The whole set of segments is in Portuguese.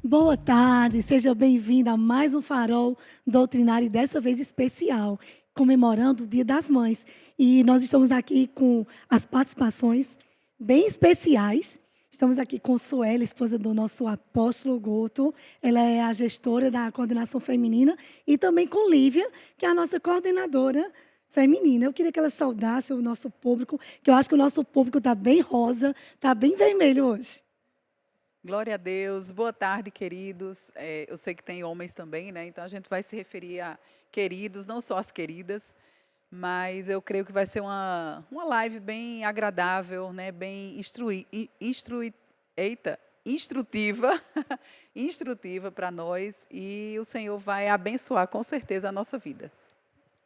Boa tarde, seja bem-vinda a mais um Farol Doutrinário, dessa vez especial, comemorando o Dia das Mães. E nós estamos aqui com as participações bem especiais. Estamos aqui com Sueli, esposa do nosso apóstolo Guto. Ela é a gestora da coordenação feminina. E também com Lívia, que é a nossa coordenadora feminina. Eu queria que ela saudasse o nosso público, que eu acho que o nosso público está bem rosa, está bem vermelho hoje. Glória a Deus. Boa tarde, queridos. Eu sei que tem homens também, né? Então a gente vai se referir a queridos, não só as queridas, mas eu creio que vai ser uma live bem agradável, né? Bem instrutiva, instrutiva para nós, e o Senhor vai abençoar com certeza a nossa vida.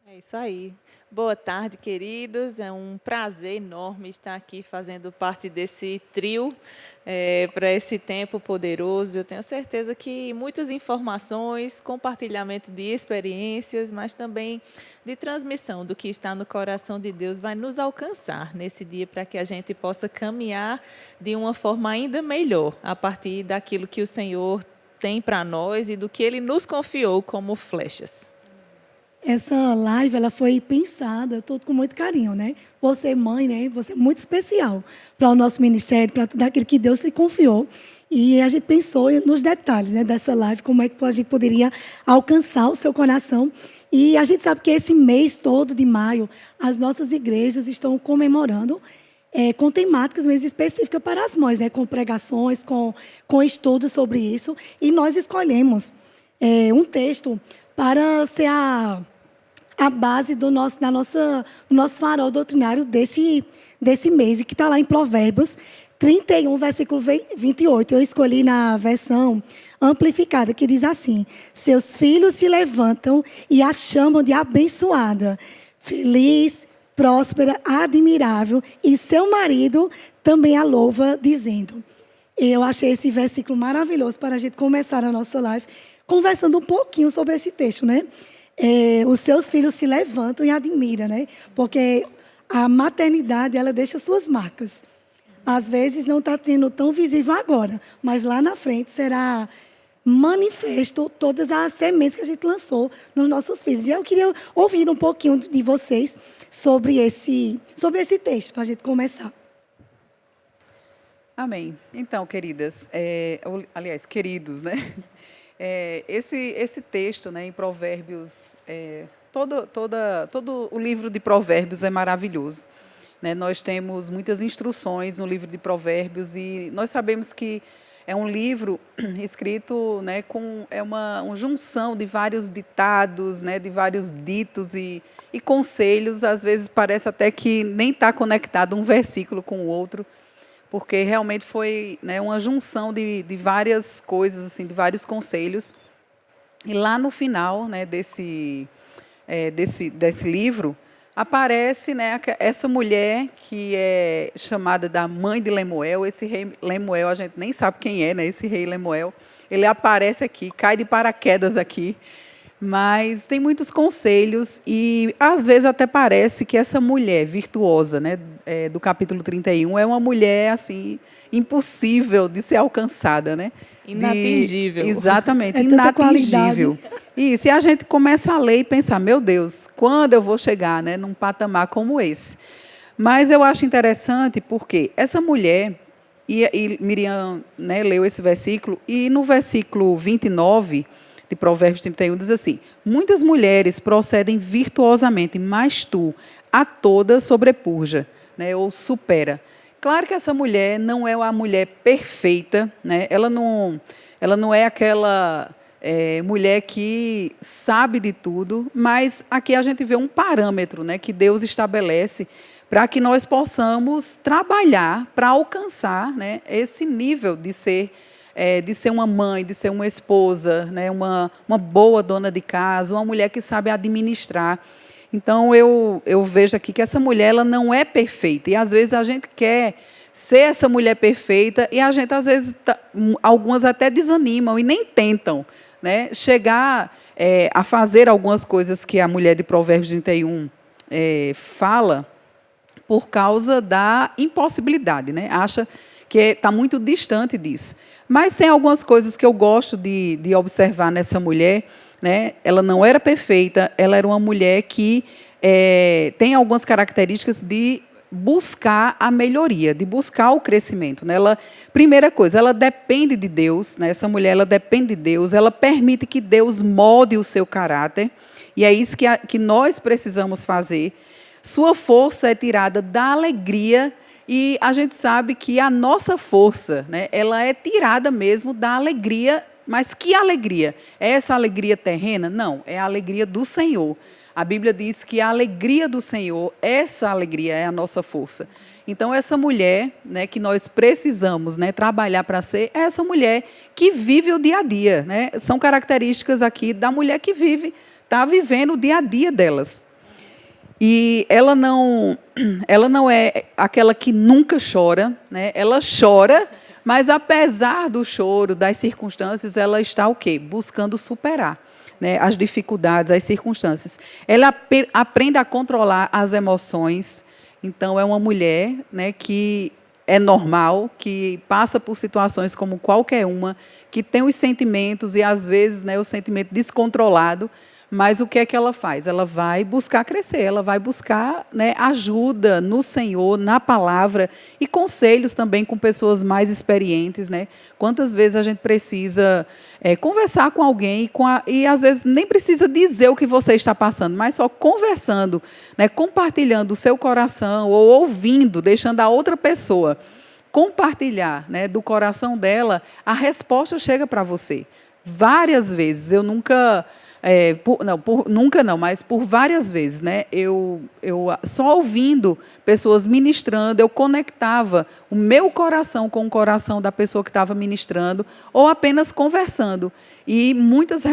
É isso aí. Boa tarde, queridos. É um prazer enorme estar aqui fazendo parte desse trio para esse tempo poderoso. Eu tenho certeza que muitas informações, compartilhamento de experiências, mas também de transmissão do que está no coração de Deus vai nos alcançar nesse dia para que a gente possa caminhar de uma forma ainda melhor a partir daquilo que o Senhor tem para nós e do que Ele nos confiou como flechas. Essa live, ela foi pensada tudo com muito carinho, né? Você, mãe, né? Você é muito especial para o nosso ministério, para tudo aquilo que Deus lhe confiou. E a gente pensou nos detalhes, né, dessa live, como é que a gente poderia alcançar o seu coração. E a gente sabe que esse mês todo de maio, as nossas igrejas estão comemorando com temáticas mesmo específicas para as mães, né? Com pregações, com estudos sobre isso. E nós escolhemos um texto para ser a base do nosso farol doutrinário desse mês, e que está lá em Provérbios 31, versículo 28. Eu escolhi na versão amplificada, que diz assim: seus filhos se levantam e a chamam de abençoada, feliz, próspera, admirável, e seu marido também a louva, dizendo. Eu achei esse versículo maravilhoso para a gente começar a nossa live conversando um pouquinho sobre esse texto, né? Os seus filhos se levantam e admiram, né? Porque a maternidade, ela deixa suas marcas. Às vezes não está sendo tão visível agora, mas lá na frente será manifesto todas as sementes que a gente lançou nos nossos filhos. E eu queria ouvir um pouquinho de vocês sobre esse texto, para a gente começar. Amém. Então, queridas, aliás, queridos, né? Esse texto, né, em Provérbios, todo o livro de Provérbios é maravilhoso, né? Nós temos muitas instruções no livro de Provérbios, e nós sabemos que é um livro escrito, né, uma junção de vários ditados, né, de vários ditos e conselhos. Às vezes parece até que nem está conectado um versículo com o outro, porque realmente foi, né, uma junção de várias coisas, assim, de vários conselhos. E lá no final, né, desse livro, aparece, né, essa mulher que é chamada da mãe de Lemuel. Esse rei Lemuel, a gente nem sabe quem é, né, esse rei Lemuel. Ele aparece aqui, cai de paraquedas aqui. Mas tem muitos conselhos, e às vezes até parece que essa mulher virtuosa, né, do capítulo 31 é uma mulher assim impossível de ser alcançada, né? Inatingível. Exatamente, inatingível. E se a gente começa a ler e pensar, meu Deus, quando eu vou chegar, né, num patamar como esse? Mas eu acho interessante porque essa mulher, e Miriam, né, leu esse versículo, e no versículo 29 de Provérbios 31 diz assim: muitas mulheres procedem virtuosamente, mas tu a toda sobrepuja, né, ou supera. Claro que essa mulher não é a mulher perfeita, né? Ela não é aquela mulher que sabe de tudo, mas aqui a gente vê um parâmetro, né, que Deus estabelece para que nós possamos trabalhar para alcançar, né, esse nível de ser de ser uma mãe, de ser uma esposa, né, uma boa dona de casa, uma mulher que sabe administrar. Então, eu vejo aqui que essa mulher ela não é perfeita. E, às vezes, a gente quer ser essa mulher perfeita e a gente, às vezes, algumas até desanimam e nem tentam, né, chegar a fazer algumas coisas que a mulher de Provérbios 31 fala por causa da impossibilidade, né? Acha que está muito distante disso. Mas tem algumas coisas que eu gosto de observar nessa mulher, né? Ela não era perfeita, ela era uma mulher que tem algumas características de buscar a melhoria, de buscar o crescimento, né? Primeira coisa, ela depende de Deus, né? Essa mulher ela depende de Deus, ela permite que Deus molde o seu caráter, e é isso que nós precisamos fazer. Sua força é tirada da alegria, e a gente sabe que a nossa força, né, ela é tirada mesmo da alegria. Mas que alegria? É essa alegria terrena? Não, é a alegria do Senhor. A Bíblia diz que a alegria do Senhor, essa alegria é a nossa força. Então, essa mulher, né, que nós precisamos, né, trabalhar para ser, é essa mulher que vive o dia a dia, né? São características aqui da mulher que está vivendo o dia a dia delas. E ela não é aquela que nunca chora, né? Ela chora, mas apesar do choro, das circunstâncias, ela está o quê? Buscando superar, né, as dificuldades, as circunstâncias. Ela aprende a controlar as emoções. Então, é uma mulher, né, que é normal, que passa por situações como qualquer uma, que tem os sentimentos e, às vezes, né, o sentimento descontrolado. Mas o que é que ela faz? Ela vai buscar crescer, ela vai buscar, né, ajuda no Senhor, na palavra, e conselhos também com pessoas mais experientes, né? Quantas vezes a gente precisa conversar com alguém e, às vezes, nem precisa dizer o que você está passando, mas só conversando, né, compartilhando o seu coração ou ouvindo, deixando a outra pessoa compartilhar, né, do coração dela, a resposta chega para você. Várias vezes, eu nunca... nunca não, mas por várias vezes, né, eu só ouvindo pessoas ministrando, eu conectava o meu coração com o coração da pessoa que estava ministrando, ou apenas conversando. E muitas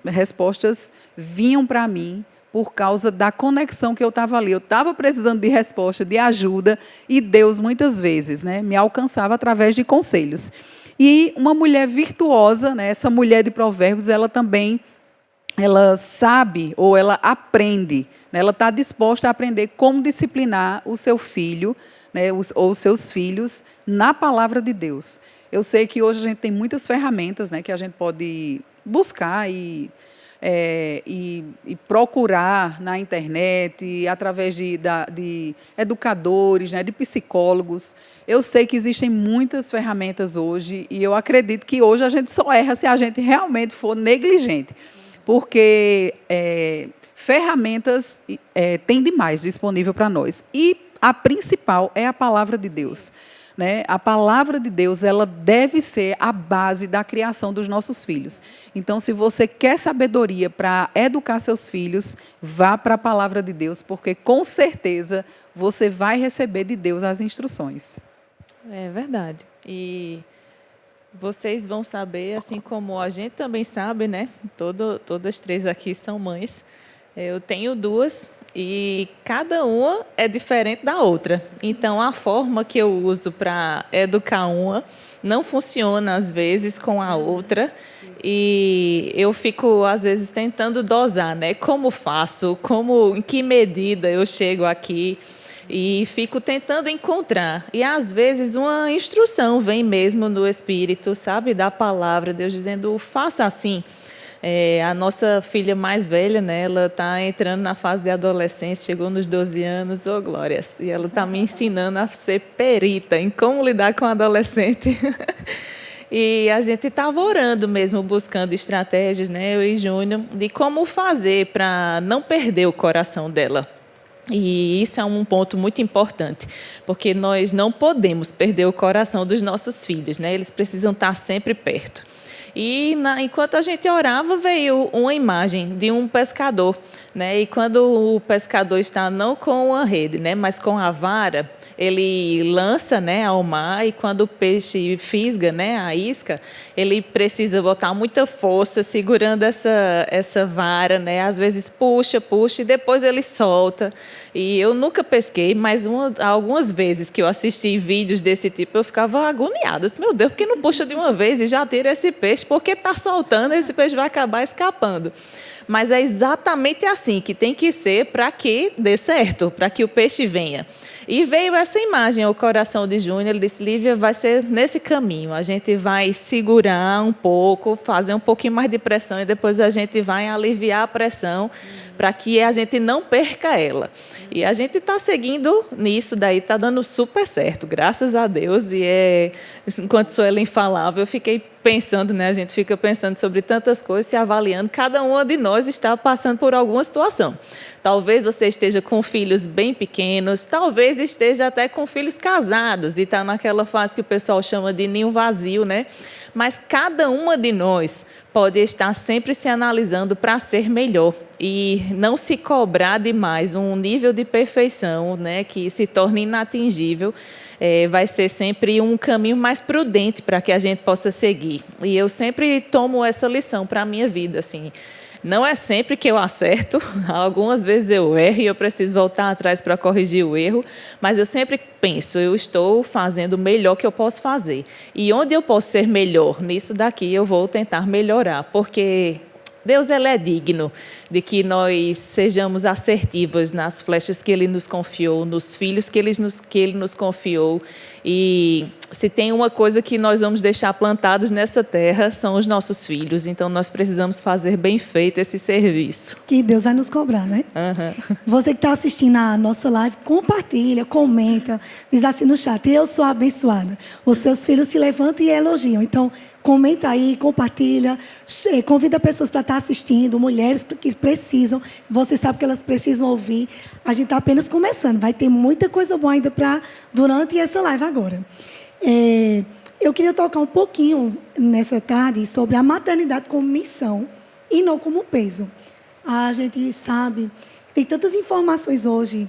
respostas vinham para mim por causa da conexão que eu estava ali. Eu estava precisando de resposta, de ajuda, e Deus, muitas vezes, né, me alcançava através de conselhos. E uma mulher virtuosa, né, essa mulher de Provérbios, ela também... ela sabe ou ela aprende, né? Ela está disposta a aprender como disciplinar o seu filho, né, ou os seus filhos na palavra de Deus. Eu sei que hoje a gente tem muitas ferramentas, né, que a gente pode buscar e procurar na internet, através de educadores, né, de psicólogos. Eu sei que existem muitas ferramentas hoje e eu acredito que hoje a gente só erra se a gente realmente for negligente. Porque ferramentas tem demais disponível para nós. E a principal é a palavra de Deus, né? A palavra de Deus, ela deve ser a base da criação dos nossos filhos. Então, se você quer sabedoria para educar seus filhos, vá para a palavra de Deus, porque, com certeza, você vai receber de Deus as instruções. É verdade. E... vocês vão saber, assim como a gente também sabe, né? Todas três aqui são mães. Eu tenho duas e cada uma é diferente da outra. Então, a forma que eu uso para educar uma não funciona, às vezes, com a outra. E eu fico, às vezes, tentando dosar, né? Como faço, em que medida eu chego aqui. E fico tentando encontrar. E, às vezes, uma instrução vem mesmo do Espírito, sabe? Da palavra, Deus dizendo, faça assim. A nossa filha mais velha, né, ela está entrando na fase de adolescência, chegou nos 12 anos, ô glórias. E ela está me ensinando a ser perita em como lidar com adolescente. E a gente estava orando mesmo, buscando estratégias, né, eu e Júnior, de como fazer para não perder o coração dela. E isso é um ponto muito importante, porque nós não podemos perder o coração dos nossos filhos, né? Eles precisam estar sempre perto. E enquanto a gente orava, veio uma imagem de um pescador, né? E quando o pescador está não com a rede, né, mas com a vara, ele lança, né, ao mar, e quando o peixe fisga, né, a isca, ele precisa botar muita força segurando essa vara, né? Às vezes puxa e depois ele solta. E eu nunca pesquei, mas algumas vezes que eu assisti vídeos desse tipo, eu ficava agoniada. Meu Deus, por que não puxa de uma vez e já tira esse peixe? Porque está soltando, esse peixe vai acabar escapando. Mas é exatamente assim que tem que ser para que dê certo, para que o peixe venha. E veio essa imagem ao coração de Júnior. Ele disse: Lívia, vai ser nesse caminho. A gente vai segurar um pouco, fazer um pouquinho mais de pressão e depois a gente vai aliviar a pressão para que a gente não perca ela. E a gente está seguindo nisso, daí está dando super certo, graças a Deus. E enquanto Suelen falava, eu fiquei pensando, né? A gente fica pensando sobre tantas coisas, se avaliando. Cada uma de nós está passando por alguma situação. Talvez você esteja com filhos bem pequenos, talvez esteja até com filhos casados e está naquela fase que o pessoal chama de ninho vazio, né? Mas cada uma de nós pode estar sempre se analisando para ser melhor e não se cobrar demais um nível de perfeição, né, que se torne inatingível. Vai ser sempre um caminho mais prudente para que a gente possa seguir. E eu sempre tomo essa lição para a minha vida, assim. Não é sempre que eu acerto, algumas vezes eu erro e eu preciso voltar atrás para corrigir o erro, mas eu sempre penso, eu estou fazendo o melhor que eu posso fazer. E onde eu posso ser melhor? Nisso daqui eu vou tentar melhorar, porque Deus ele é digno de que nós sejamos assertivos nas flechas que Ele nos confiou, nos filhos que Ele nos confiou. E se tem uma coisa que nós vamos deixar plantados nessa terra, são os nossos filhos. Então, nós precisamos fazer bem feito esse serviço. Que Deus vai nos cobrar, né? Uhum. Você que está assistindo a nossa live, compartilha, comenta, diz assim no chat: eu sou abençoada. Os seus filhos se levantam e elogiam. Então, comenta aí, compartilha, convida pessoas para estar assistindo, mulheres que precisam, você sabe que elas precisam ouvir. A gente está apenas começando, vai ter muita coisa boa ainda durante essa live agora. Eu queria tocar um pouquinho nessa tarde sobre a maternidade como missão e não como peso. A gente sabe que tem tantas informações hoje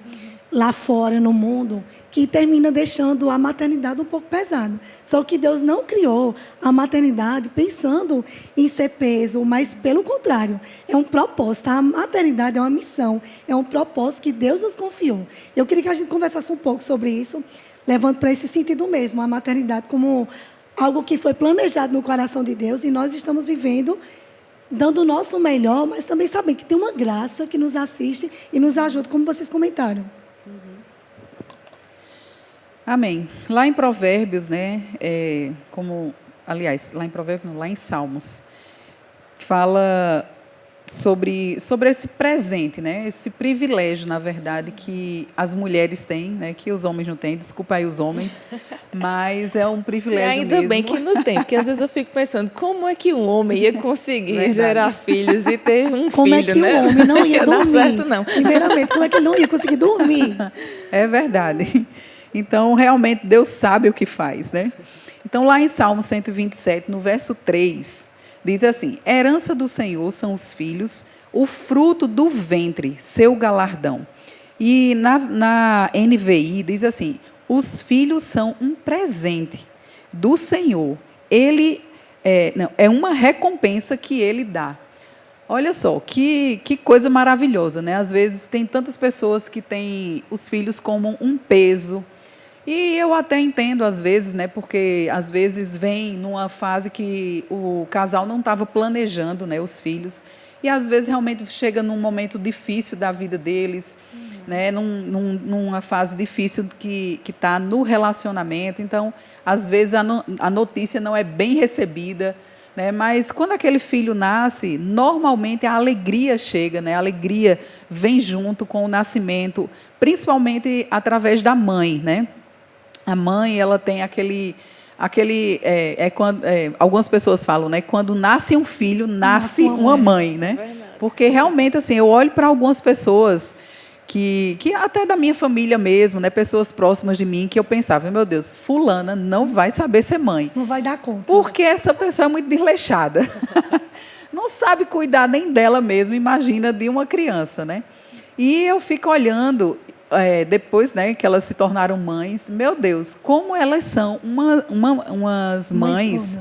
lá fora, no mundo, que termina deixando a maternidade um pouco pesada. Só que Deus não criou a maternidade pensando em ser peso, mas, pelo contrário, é um propósito. A maternidade é uma missão, é um propósito que Deus nos confiou. Eu queria que a gente conversasse um pouco sobre isso, levando para esse sentido mesmo, a maternidade como algo que foi planejado no coração de Deus e nós estamos vivendo, dando o nosso melhor, mas também sabendo que tem uma graça que nos assiste e nos ajuda, como vocês comentaram. Amém. Lá em Provérbios, né, lá em Provérbios, não, lá em Salmos, fala sobre esse presente, né, esse privilégio, na verdade, que as mulheres têm, né, que os homens não têm. Desculpa aí os homens, mas é um privilégio ainda mesmo. Bem que não tem, porque às vezes eu fico pensando, como é que um homem ia conseguir gerar filhos e ter um como filho, é que né? o homem não ia dormir? Não dá certo, não. Primeiramente, como é que ele não ia conseguir dormir? É verdade. Então, realmente, Deus sabe o que faz, né? Então, lá em Salmo 127, no verso 3, diz assim: herança do Senhor são os filhos, o fruto do ventre, seu galardão. E na NVI diz assim: os filhos são um presente do Senhor. Ele é uma recompensa que Ele dá. Olha só, que coisa maravilhosa, né? Às vezes tem tantas pessoas que têm os filhos como um peso. E eu até entendo às vezes, né? Porque às vezes vem numa fase que o casal não estava planejando, né, os filhos. E às vezes realmente chega num momento difícil da vida deles, né? Numa fase difícil que está no relacionamento. Então, às vezes a notícia não é bem recebida, né? Mas quando aquele filho nasce, normalmente a alegria chega, né? A alegria vem junto com o nascimento, principalmente através da mãe, né? A mãe, ela tem algumas pessoas falam, né? Quando nasce um filho, nasce uma mãe, né? Porque realmente, assim, eu olho para algumas pessoas que até da minha família mesmo, né, pessoas próximas de mim, que eu pensava, meu Deus, fulana não vai saber ser mãe. Não vai dar conta. Porque essa pessoa é muito desleixada. Não sabe cuidar nem dela mesma, imagina de uma criança, né? E eu fico olhando, depois, né, que elas se tornaram mães, meu Deus, como elas são umas mães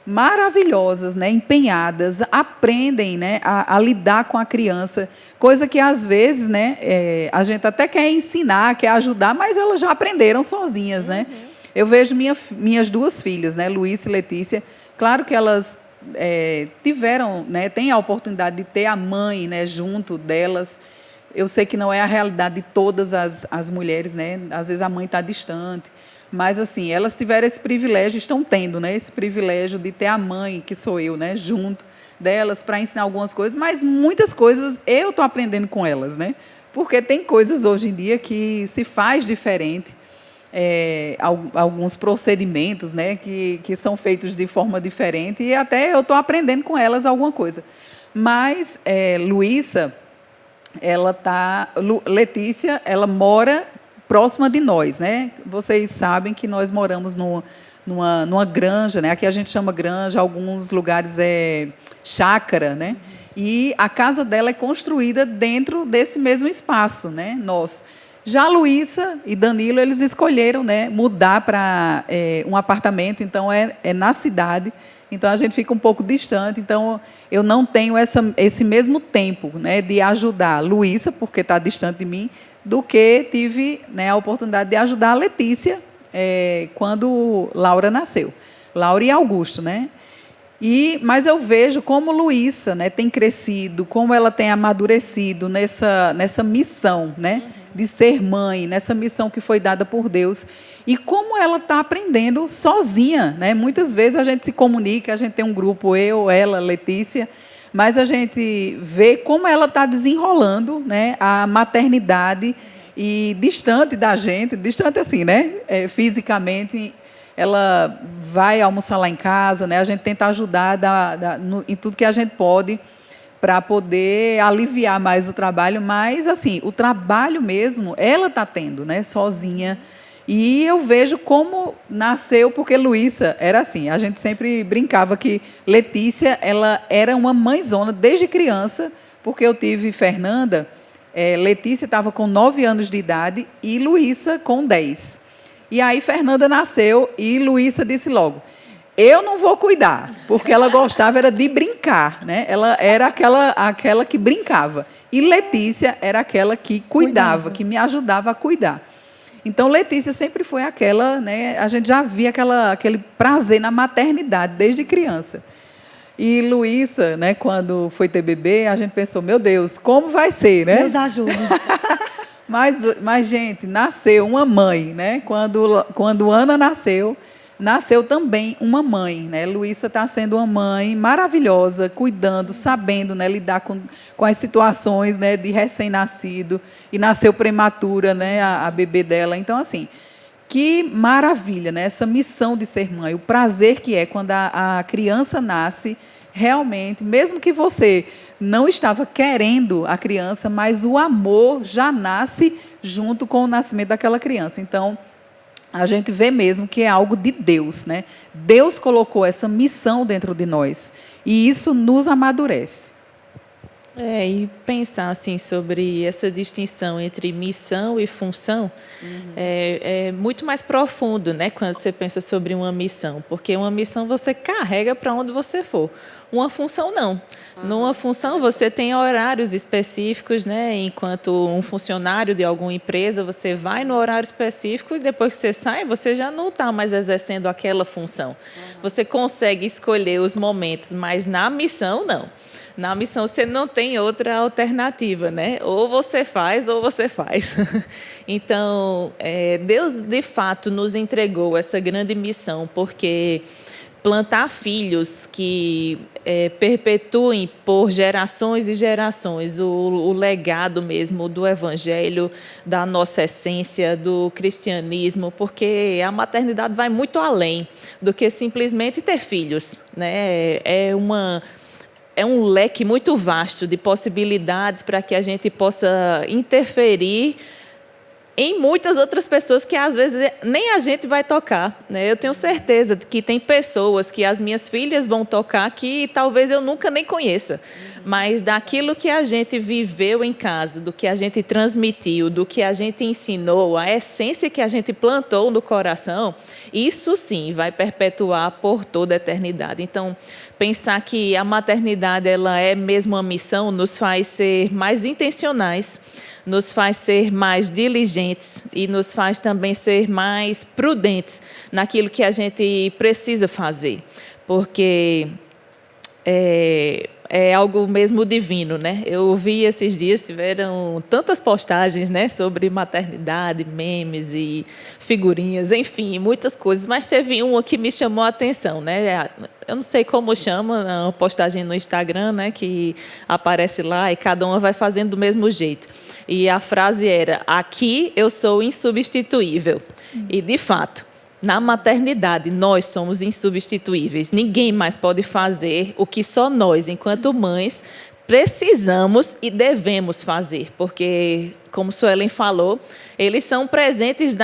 maravilhosas, né, empenhadas, aprendem, né, a lidar com a criança, coisa que às vezes, né, a gente até quer ensinar, quer ajudar, mas elas já aprenderam sozinhas, né? Eu vejo minhas duas filhas, né, Luísa e Letícia, claro que elas tiveram, né, têm a oportunidade de ter a mãe, né, junto delas. Eu sei que não é a realidade de todas as mulheres, né? Às vezes a mãe está distante, mas assim, elas tiveram esse privilégio, estão tendo, né, esse privilégio de ter a mãe, que sou eu, né, junto delas para ensinar algumas coisas, mas muitas coisas eu estou aprendendo com elas, né? Porque tem coisas hoje em dia que se faz diferente, alguns procedimentos, né, que são feitos de forma diferente, e até eu estou aprendendo com elas alguma coisa. Mas Luísa, Letícia, ela mora próxima de nós, né? Vocês sabem que nós moramos numa granja, né? Aqui a gente chama granja, alguns lugares é chácara, né? E a casa dela é construída dentro desse mesmo espaço, né? Nosso. Já a Luísa e Danilo, eles escolheram, né, mudar para um apartamento, então é na cidade. Então, a gente fica um pouco distante. Então, eu não tenho esse mesmo tempo, né, de ajudar a Luísa, porque está distante de mim, do que tive, né, a oportunidade de ajudar a Letícia quando Laura nasceu. Laura e Augusto, né? Mas eu vejo como Luísa, né, tem crescido, como ela tem amadurecido nessa missão, né, de ser mãe, nessa missão que foi dada por Deus, e como ela está aprendendo sozinha, né? Muitas vezes a gente se comunica, a gente tem um grupo, eu, ela, Letícia, mas a gente vê como ela está desenrolando, né, a maternidade, e distante da gente, distante assim, né, fisicamente. Ela vai almoçar lá em casa, né? A gente tenta ajudar em tudo que a gente pode para poder aliviar mais o trabalho, mas assim, o trabalho mesmo ela está tendo, né? Sozinha. E eu vejo como nasceu, porque Luísa era assim, a gente sempre brincava que Letícia, ela era uma mãezona desde criança, porque eu tive Fernanda, Letícia estava com 9 anos de idade e Luísa com 10. E aí Fernanda nasceu e Luísa disse logo, eu não vou cuidar, porque ela gostava era de brincar, né? Ela era aquela que brincava. E Letícia era aquela que cuidava, que me ajudava a cuidar. Então, Letícia sempre foi aquela, né? A gente já via aquele prazer na maternidade desde criança. E Luísa, né, quando foi ter bebê, a gente pensou, meu Deus, como vai ser, né? Deus ajuda. Mas, gente, nasceu uma mãe, né? Quando Ana nasceu também uma mãe, né? Luísa está sendo uma mãe maravilhosa, cuidando, sabendo, né, lidar com as situações, né, de recém-nascido, e nasceu prematura, né, a bebê dela. Então, assim, que maravilha, né? Essa missão de ser mãe, o prazer que é quando a criança nasce, realmente, mesmo que você não estava querendo a criança, mas o amor já nasce junto com o nascimento daquela criança. Então, a gente vê mesmo que é algo de Deus, né? Deus colocou essa missão dentro de nós, e isso nos amadurece. E pensar assim sobre essa distinção entre missão e função é muito mais profundo, né? Quando você pensa sobre uma missão, porque uma missão você carrega para onde você for. Uma função não. Numa função você tem horários específicos, né? Enquanto um funcionário de alguma empresa, você vai no horário específico e depois que você sai, você já não está mais exercendo aquela função. Você consegue escolher os momentos, mas na missão não. Na missão você não tem outra alternativa, né? Ou você faz, ou você faz. Então, Deus, de fato, nos entregou essa grande missão, porque plantar filhos que perpetuem por gerações e gerações o legado mesmo do Evangelho, da nossa essência, do cristianismo, porque a maternidade vai muito além do que simplesmente ter filhos, né? é um leque muito vasto de possibilidades para que a gente possa interferir em muitas outras pessoas que, às vezes, nem a gente vai tocar, né? Eu tenho certeza que tem pessoas que as minhas filhas vão tocar que talvez eu nunca nem conheça. Mas daquilo que a gente viveu em casa, do que a gente transmitiu, do que a gente ensinou, a essência que a gente plantou no coração, isso sim vai perpetuar por toda a eternidade. Então, pensar que a maternidade ela é mesmo uma missão nos faz ser mais intencionais, nos faz ser mais diligentes e nos faz também ser mais prudentes naquilo que a gente precisa fazer, porque é algo mesmo divino, né? Eu vi esses dias, tiveram tantas postagens, né, sobre maternidade, memes e figurinhas, enfim, muitas coisas, mas teve uma que me chamou a atenção, né? Eu não sei como chama, uma postagem no Instagram, né, que aparece lá e cada uma vai fazendo do mesmo jeito. E a frase era: aqui eu sou insubstituível. Sim. E, de fato, na maternidade, nós somos insubstituíveis. Ninguém mais pode fazer o que só nós, enquanto mães, precisamos e devemos fazer. Porque, como Suelen falou, eles são presentes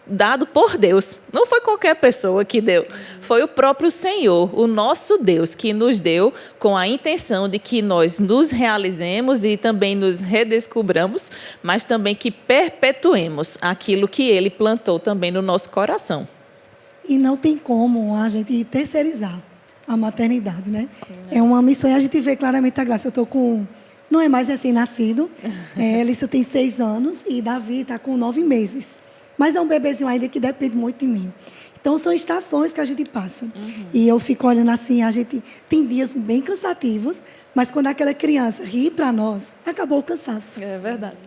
dado por Deus. Não foi qualquer pessoa que deu. Foi o próprio Senhor, o nosso Deus, que nos deu com a intenção de que nós nos realizemos e também nos redescobramos, mas também que perpetuemos aquilo que Ele plantou também no nosso coração. E não tem como a gente terceirizar a maternidade, né? É uma missão e a gente vê claramente a graça. Eu estou com... Não é mais recém-nascido. Elissa tem 6 anos e Davi está com 9 meses. Mas é um bebezinho ainda que depende muito de mim. Então, são estações que a gente passa. E eu fico olhando assim, a gente tem dias bem cansativos, mas quando aquela criança ri para nós, acabou o cansaço. É verdade.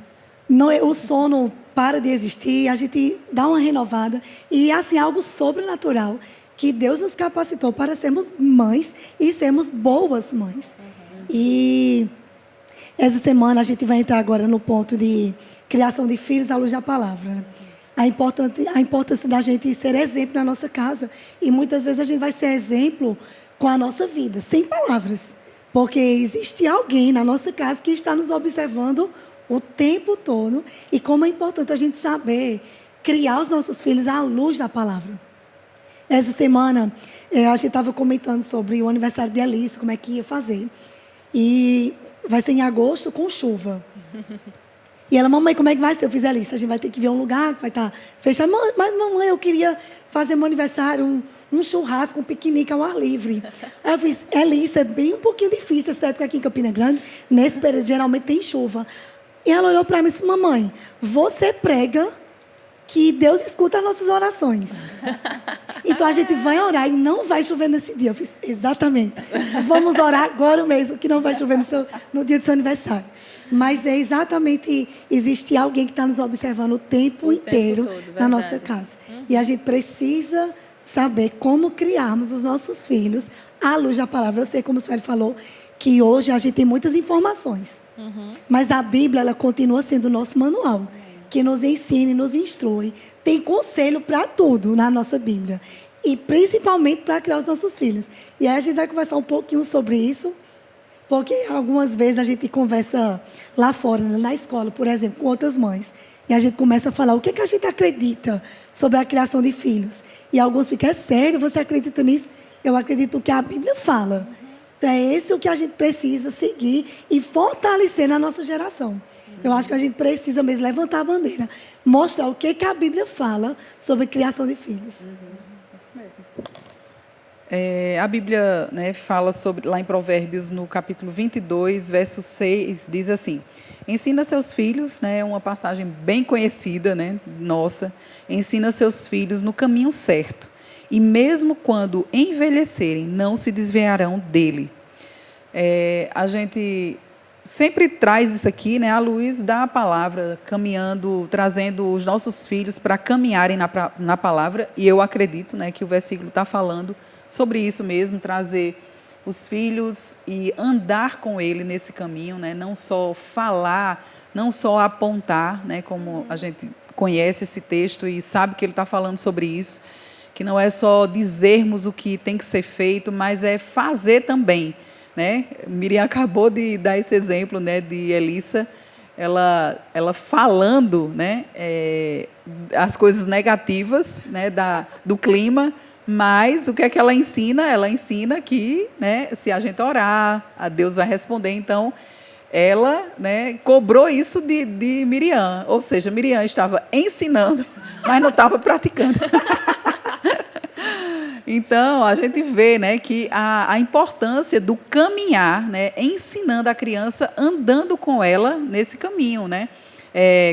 Não, o sono para de existir, a gente dá uma renovada. E, assim, algo sobrenatural, que Deus nos capacitou para sermos mães e sermos boas mães. E essa semana a gente vai entrar agora no ponto de criação de filhos à luz da palavra, né? A importância da gente ser exemplo na nossa casa. E muitas vezes a gente vai ser exemplo com a nossa vida, sem palavras. Porque existe alguém na nossa casa que está nos observando o tempo todo. E como é importante a gente saber criar os nossos filhos à luz da palavra. Essa semana, a gente estava comentando sobre o aniversário de Alice, como é que ia fazer. E vai ser em agosto com chuva. E ela: mamãe, como é que vai ser? Eu fiz: Alice, a gente vai ter que ver um lugar que vai estar fechado. Mas, mamãe, eu queria fazer meu aniversário, um churrasco, um piquenique ao ar livre. Aí eu fiz: Alice, é bem um pouquinho difícil essa época aqui em Campina Grande. Nesse período, geralmente tem chuva. E ela olhou para mim e disse: mamãe, você prega que Deus escuta as nossas orações. Então, a gente vai orar e não vai chover nesse dia. Eu fiz: exatamente. Vamos orar agora mesmo, que não vai chover no dia do seu aniversário. Mas é exatamente, existe alguém que está nos observando o tempo inteiro todo, na nossa casa. E a gente precisa saber como criarmos os nossos filhos à luz da palavra. Eu sei, como o Sueli falou, que hoje a gente tem muitas informações. Mas a Bíblia, ela continua sendo o nosso manual, que nos ensina e nos instrui. Tem conselho para tudo na nossa Bíblia. E principalmente para criar os nossos filhos. E aí a gente vai conversar um pouquinho sobre isso. Porque algumas vezes a gente conversa lá fora, na escola, por exemplo, com outras mães. E a gente começa a falar o que a gente acredita sobre a criação de filhos. E alguns ficam: é sério, você acredita nisso? Eu acredito no que a Bíblia fala. Então, é esse o que a gente precisa seguir e fortalecer na nossa geração. Eu acho que a gente precisa mesmo levantar a bandeira, mostrar o que a Bíblia fala sobre a criação de filhos. Isso mesmo. A Bíblia, né, fala sobre, lá em Provérbios, no capítulo 22, verso 6, diz assim: ensina seus filhos, né, uma passagem bem conhecida, né, nossa, ensina seus filhos no caminho certo, e mesmo quando envelhecerem, não se desviarão dele. A gente sempre traz isso aqui, né, à luz da palavra, caminhando, trazendo os nossos filhos para caminharem na palavra, e eu acredito, né, que o versículo está falando sobre isso mesmo, trazer os filhos e andar com ele nesse caminho, né? Não só falar, não só apontar, né? Como a gente conhece esse texto e sabe que ele está falando sobre isso, que não é só dizermos o que tem que ser feito, mas é fazer também, né? Miriam acabou de dar esse exemplo, né, de Elissa, ela falando, né, as coisas negativas, né, do clima, mas o que é que ela ensina? Ela ensina que, né, se a gente orar, a Deus vai responder. Então, ela, né, cobrou isso de Miriam, ou seja, Miriam estava ensinando, mas não estava praticando. Então, a gente vê, né, que a importância do caminhar, né, ensinando a criança, andando com ela nesse caminho, né,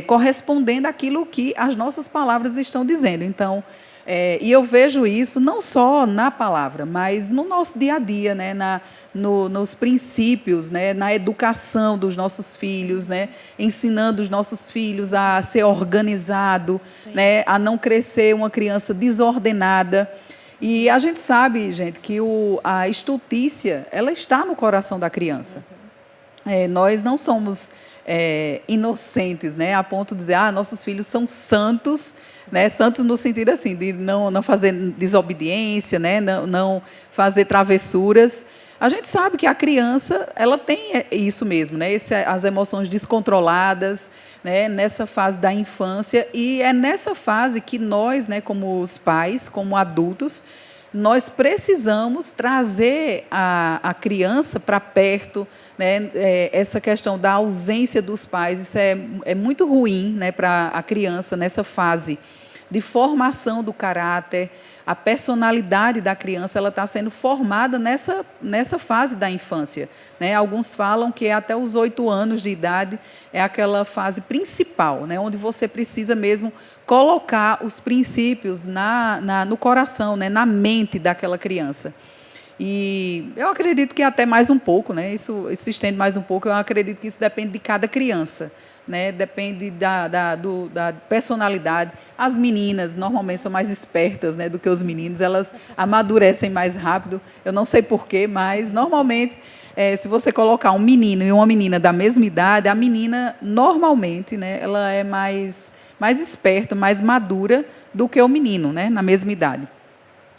correspondendo àquilo que as nossas palavras estão dizendo. Então, e eu vejo isso não só na palavra, mas no nosso dia a dia, né, nos princípios, né, na educação dos nossos filhos, né, ensinando os nossos filhos a ser organizado, né, a não crescer uma criança desordenada. E a gente sabe, gente, que a estultícia, ela está no coração da criança. Nós não somos inocentes, né, a ponto de dizer, nossos filhos são santos, né, santos no sentido assim, de não fazer desobediência, né, não fazer travessuras. A gente sabe que a criança, ela tem isso mesmo, né, as emoções descontroladas, né, nessa fase da infância, e é nessa fase que nós, né, como os pais, como adultos, nós precisamos trazer a criança para perto, né, essa questão da ausência dos pais, isso é muito ruim, né, para a criança nessa fase de formação do caráter. A personalidade da criança ela está sendo formada nessa fase da infância, né? Alguns falam que até os 8 anos de idade é aquela fase principal, né? Onde você precisa mesmo colocar os princípios no coração, né? Na mente daquela criança. E eu acredito que até mais um pouco, né? Isso se estende mais um pouco. Eu acredito que isso depende de cada criança, né? Depende da personalidade. As meninas normalmente são mais espertas, né, do que os meninos. Elas amadurecem mais rápido. Eu não sei porquê, mas normalmente, se você colocar um menino e uma menina da mesma idade, a menina normalmente, né, ela é mais esperta, mais madura do que o menino, né, na mesma idade.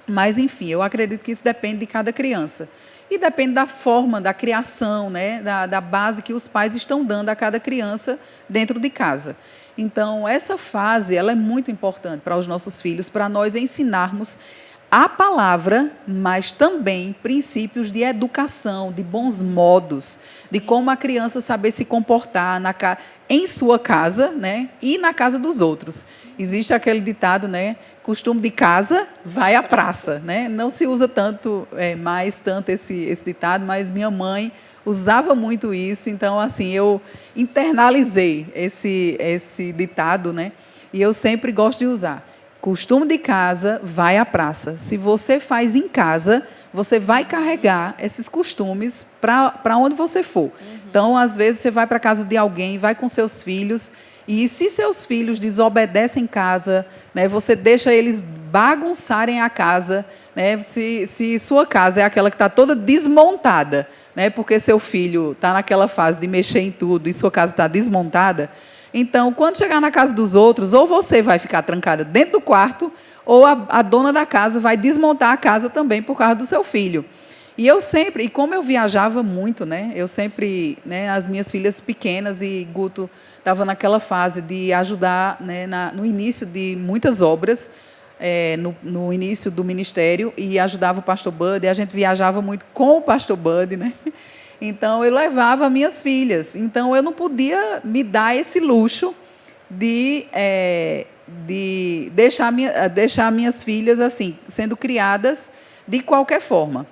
Mas, enfim, eu acredito que isso depende de cada criança. E depende da forma, da criação, né, da base que os pais estão dando a cada criança dentro de casa. Então, essa fase ela é muito importante para os nossos filhos, para nós ensinarmos a palavra, mas também princípios de educação, de bons modos, de como a criança saber se comportar em sua casa, né, e na casa dos outros. Existe aquele ditado, né, costume de casa, vai à praça, né? Não se usa tanto esse ditado, mas minha mãe usava muito isso. Então, assim, eu internalizei esse ditado, né? E eu sempre gosto de usar. Costume de casa, vai à praça. Se você faz em casa, você vai carregar esses costumes para onde você for. Então, às vezes, você vai para a casa de alguém, vai com seus filhos, e se seus filhos desobedecem em casa, né, você deixa eles bagunçarem a casa, né, se sua casa é aquela que está toda desmontada, né, porque seu filho está naquela fase de mexer em tudo e sua casa está desmontada, então, quando chegar na casa dos outros, ou você vai ficar trancada dentro do quarto, ou a dona da casa vai desmontar a casa também por causa do seu filho. E como eu viajava muito, né, eu sempre, né, as minhas filhas pequenas, e Guto estava naquela fase de ajudar, né, no início de muitas obras, no início do ministério, e ajudava o pastor Bud, e a gente viajava muito com o pastor Bud, né? Então, eu levava minhas filhas. Então, eu não podia me dar esse luxo de deixar minhas filhas assim, sendo criadas de qualquer forma.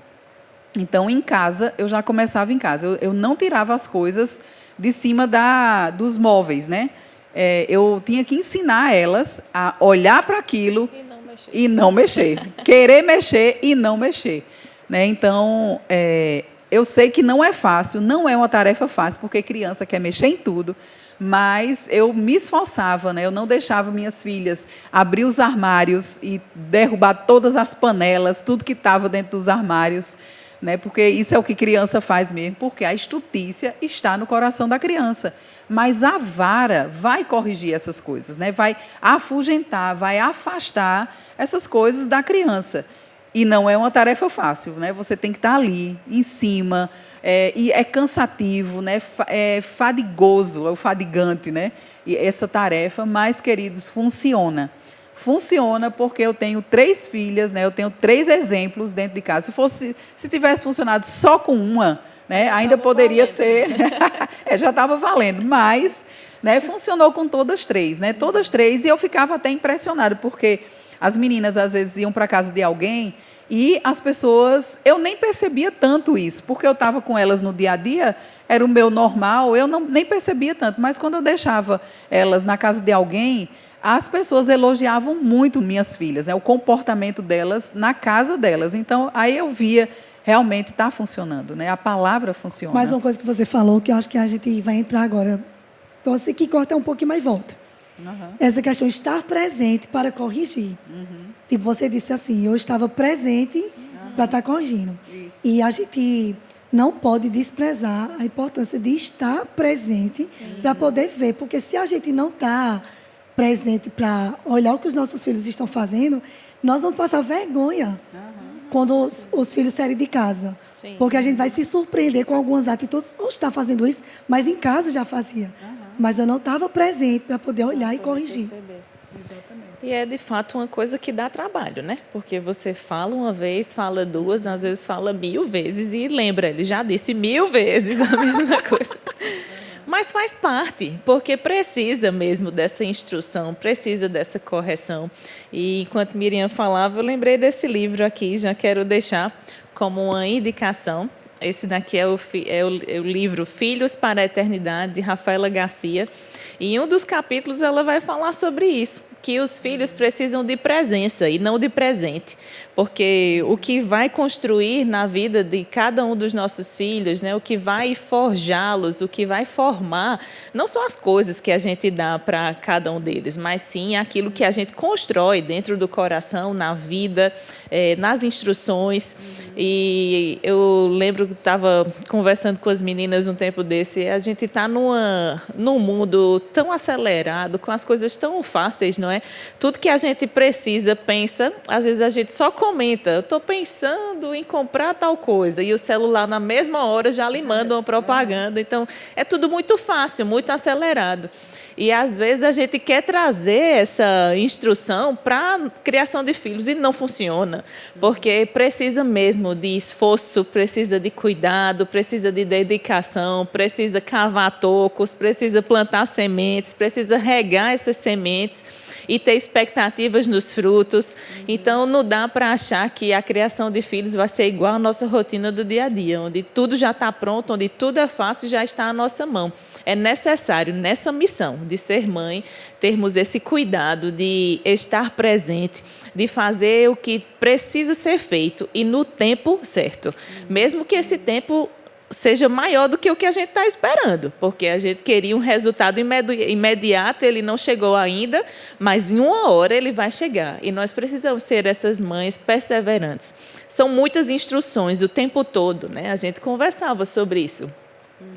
Então, em casa, eu já começava em casa. Eu não tirava as coisas de cima dos móveis, né? Eu tinha que ensinar elas a olhar para aquilo e não mexer. Querer mexer e não mexer. Né? Então, eu sei que não é fácil, não é uma tarefa fácil, porque criança quer mexer em tudo, mas eu me esforçava, né? Eu não deixava minhas filhas abrir os armários e derrubar todas as panelas, tudo que estava dentro dos armários, né? Porque isso é o que criança faz mesmo, porque a estultícia está no coração da criança. Mas a vara vai corrigir essas coisas, né? Vai afugentar, vai afastar essas coisas da criança. E não é uma tarefa fácil, né? Você tem que estar ali, em cima, e é cansativo, né? É fadigoso, é o fadigante, né? E essa tarefa, mas, queridos, funciona. Funciona porque eu tenho 3 filhas, né? Eu tenho 3 exemplos dentro de casa. Se tivesse funcionado só com uma, né? Ainda poderia ser, já estava valendo, mas, né? Funcionou com todas 3, né? Todas 3, e eu ficava até impressionada, porque as meninas, às vezes, iam para a casa de alguém e as pessoas... Eu nem percebia tanto isso, porque eu estava com elas no dia a dia, era o meu normal, eu nem percebia tanto. Mas, quando eu deixava elas na casa de alguém, as pessoas elogiavam muito minhas filhas, né, o comportamento delas na casa delas. Então, aí eu via, realmente está funcionando, né? A palavra funciona. Mais uma coisa que você falou, que eu acho que a gente vai entrar agora. Então, assim, que corta um pouquinho, mas volta. Essa questão de estar presente para corrigir. Tipo, você disse assim, eu estava presente para estar corrigindo. Isso. E a gente não pode desprezar a importância de estar presente para poder ver. Porque se a gente não está presente para olhar o que os nossos filhos estão fazendo, nós vamos passar vergonha quando os filhos saírem de casa. Sim. Porque a gente vai se surpreender com algumas atitudes. Ou está fazendo isso, mas em casa já fazia. Mas eu não estava presente para poder olhar e corrigir. Exatamente. E é, de fato, uma coisa que dá trabalho, né? Porque você fala uma vez, fala 2, às vezes fala 1000 vezes e lembra, ele já disse 1000 vezes a mesma coisa. Mas faz parte, porque precisa mesmo dessa instrução, precisa dessa correção. E enquanto Miriam falava, eu lembrei desse livro aqui, já quero deixar como uma indicação. Esse daqui é o livro Filhos para a Eternidade, de Rafaela Garcia. E em um dos capítulos ela vai falar sobre isso, que os filhos precisam de presença e não de presente. Porque o que vai construir na vida de cada um dos nossos filhos, né, o que vai forjá-los, o que vai formar, não são as coisas que a gente dá para cada um deles, mas sim aquilo que a gente constrói dentro do coração, na vida, nas instruções. E eu lembro que estava conversando com as meninas um tempo desse, a gente está num mundo tão acelerado, com as coisas tão fáceis, não é? Tudo que a gente precisa, pensa, às vezes a gente só comenta, eu estou pensando em comprar tal coisa, e o celular na mesma hora já lhe manda uma propaganda. Então, é tudo muito fácil, muito acelerado. E, às vezes, a gente quer trazer essa instrução para a criação de filhos e não funciona, porque precisa mesmo de esforço, precisa de cuidado, precisa de dedicação, precisa cavar tocos, precisa plantar sementes, precisa regar essas sementes e ter expectativas nos frutos. Então, não dá para achar que a criação de filhos vai ser igual à nossa rotina do dia a dia, onde tudo já está pronto, onde tudo é fácil e já está à nossa mão. É necessário, nessa missão de ser mãe, termos esse cuidado de estar presente, de fazer o que precisa ser feito e no tempo certo. Mesmo que esse tempo seja maior do que o que a gente está esperando, porque a gente queria um resultado imediato, ele não chegou ainda, mas em 1 hora ele vai chegar. E nós precisamos ser essas mães perseverantes. São muitas instruções o tempo todo, né? A gente conversava sobre isso.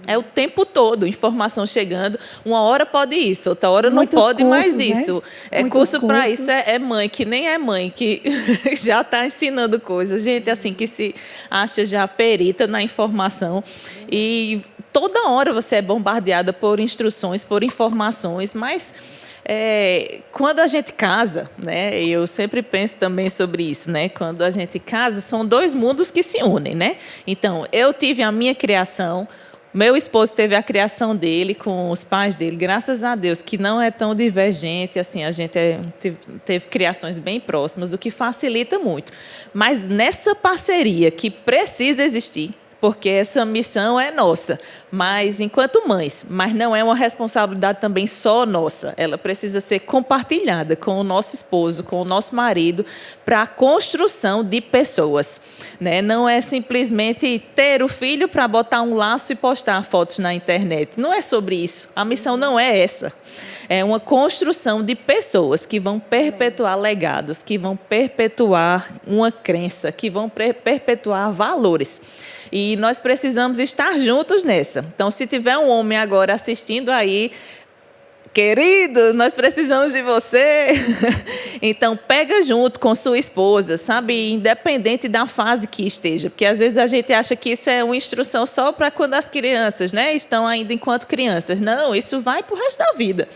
É o tempo todo, informação chegando. 1 hora pode isso, outra hora não pode mais isso. Curso para isso é mãe, que nem é mãe, que já está ensinando coisas. Gente, assim, que se acha já perita na informação. E toda hora você é bombardeada por instruções, por informações, mas... quando a gente casa, né, eu sempre penso também sobre isso, né, quando a gente casa, são 2 mundos que se unem, né? Então, eu tive a minha criação, meu esposo teve a criação dele com os pais dele, graças a Deus, que não é tão divergente, assim, a gente teve criações bem próximas, o que facilita muito. Mas nessa parceria que precisa existir, porque essa missão é nossa, mas enquanto mães, mas não é uma responsabilidade também só nossa, ela precisa ser compartilhada com o nosso esposo, com o nosso marido, para a construção de pessoas, né? Não é simplesmente ter o filho para botar um laço e postar fotos na internet, não é sobre isso, a missão não é essa. É uma construção de pessoas que vão perpetuar legados, que vão perpetuar uma crença, que vão perpetuar valores. E nós precisamos estar juntos nessa. Então, se tiver um homem agora assistindo aí, querido, nós precisamos de você. Então, pega junto com sua esposa, sabe? Independente da fase que esteja. Porque, às vezes, a gente acha que isso é uma instrução só para quando as crianças, né, estão ainda enquanto crianças. Não, isso vai para o resto da vida.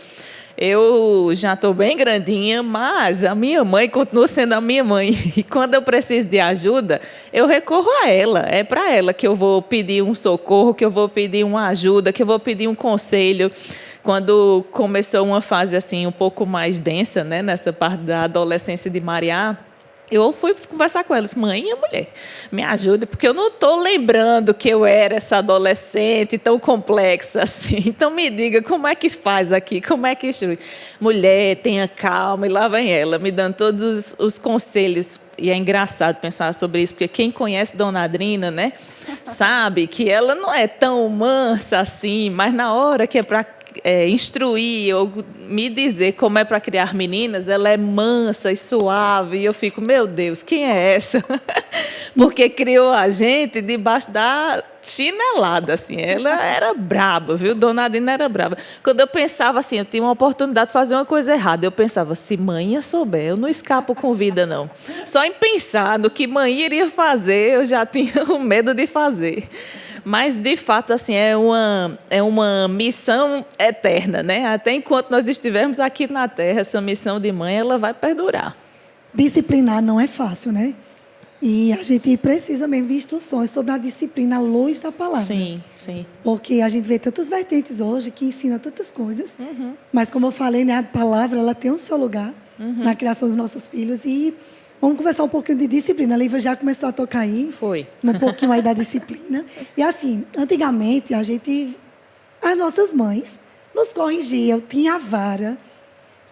Eu já estou bem grandinha, mas a minha mãe continua sendo a minha mãe. E quando eu preciso de ajuda, eu recorro a ela. É para ela que eu vou pedir um socorro, que eu vou pedir uma ajuda, que eu vou pedir um conselho. Quando começou uma fase assim um pouco mais densa, né, nessa parte da adolescência de Mariá, eu fui conversar com elas, mãe e mulher, me ajuda, porque eu não estou lembrando que eu era essa adolescente tão complexa assim. Então, me diga, como é que faz aqui? Como é que instrui? Mulher, tenha calma, e lá vem ela, me dando todos os conselhos. E é engraçado pensar sobre isso, porque quem conhece Dona Adrina, né, sabe que ela não é tão mansa assim, mas na hora que é para instruir ou me dizer como é para criar meninas, ela é mansa e suave, e eu fico, meu Deus, quem é essa? Porque criou a gente debaixo da chinelada, assim, ela era braba, viu? Dona Adina era braba. Quando eu pensava assim, eu tinha uma oportunidade de fazer uma coisa errada, eu pensava, se mãe eu souber, eu não escapo com vida, não. Só em pensar no que mãe iria fazer, eu já tinha o medo de fazer. Mas, de fato, assim, é uma missão eterna, né? Até enquanto nós estivermos aqui na Terra, essa missão de mãe, ela vai perdurar. Disciplinar não é fácil, né? E a gente precisa mesmo de instruções sobre a disciplina à luz da palavra. Sim, sim. Porque a gente vê tantas vertentes hoje que ensinam tantas coisas. Mas, como eu falei, né, a palavra ela tem o seu lugar na criação dos nossos filhos. E vamos conversar um pouquinho de disciplina. A Lívia já começou a tocar aí. Foi. Um pouquinho aí da disciplina. E assim, antigamente, as nossas mães nos corrigiam. Tinha a vara,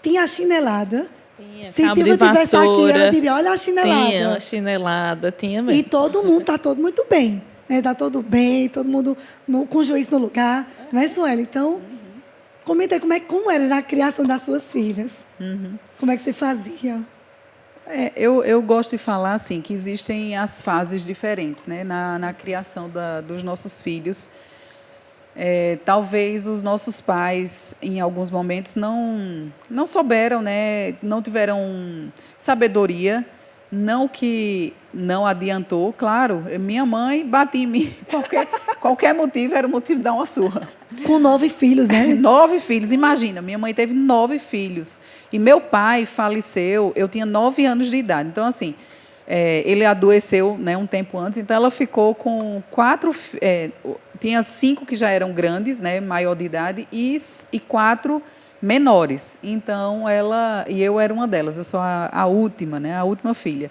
tinha a chinelada. Tinha, se Silvia estivesse aqui, ela diria, olha a chinelada. Tinha a chinelada, tinha mesmo. E todo mundo, está todo muito bem. Está todo bem, todo mundo com o juízo no lugar. Não é, Sueli? Então, comenta aí como era na criação das suas filhas. Como é que você fazia? Eu gosto de falar assim, que existem as fases diferentes, né, na criação dos nossos filhos. Talvez os nossos pais, em alguns momentos, não souberam, né, não tiveram sabedoria, não que não adiantou. Claro, minha mãe batia em mim, qualquer motivo era o motivo de dar uma surra. Com 9 filhos, né? 9 filhos, imagina, minha mãe teve 9 filhos. E meu pai faleceu, eu tinha 9 anos de idade. Então, assim, ele adoeceu, né, um tempo antes, então ela ficou com 4... tinha 5 que já eram grandes, né, maior de idade, e 4 menores. Então, e eu era uma delas, eu sou a última, né, a última filha.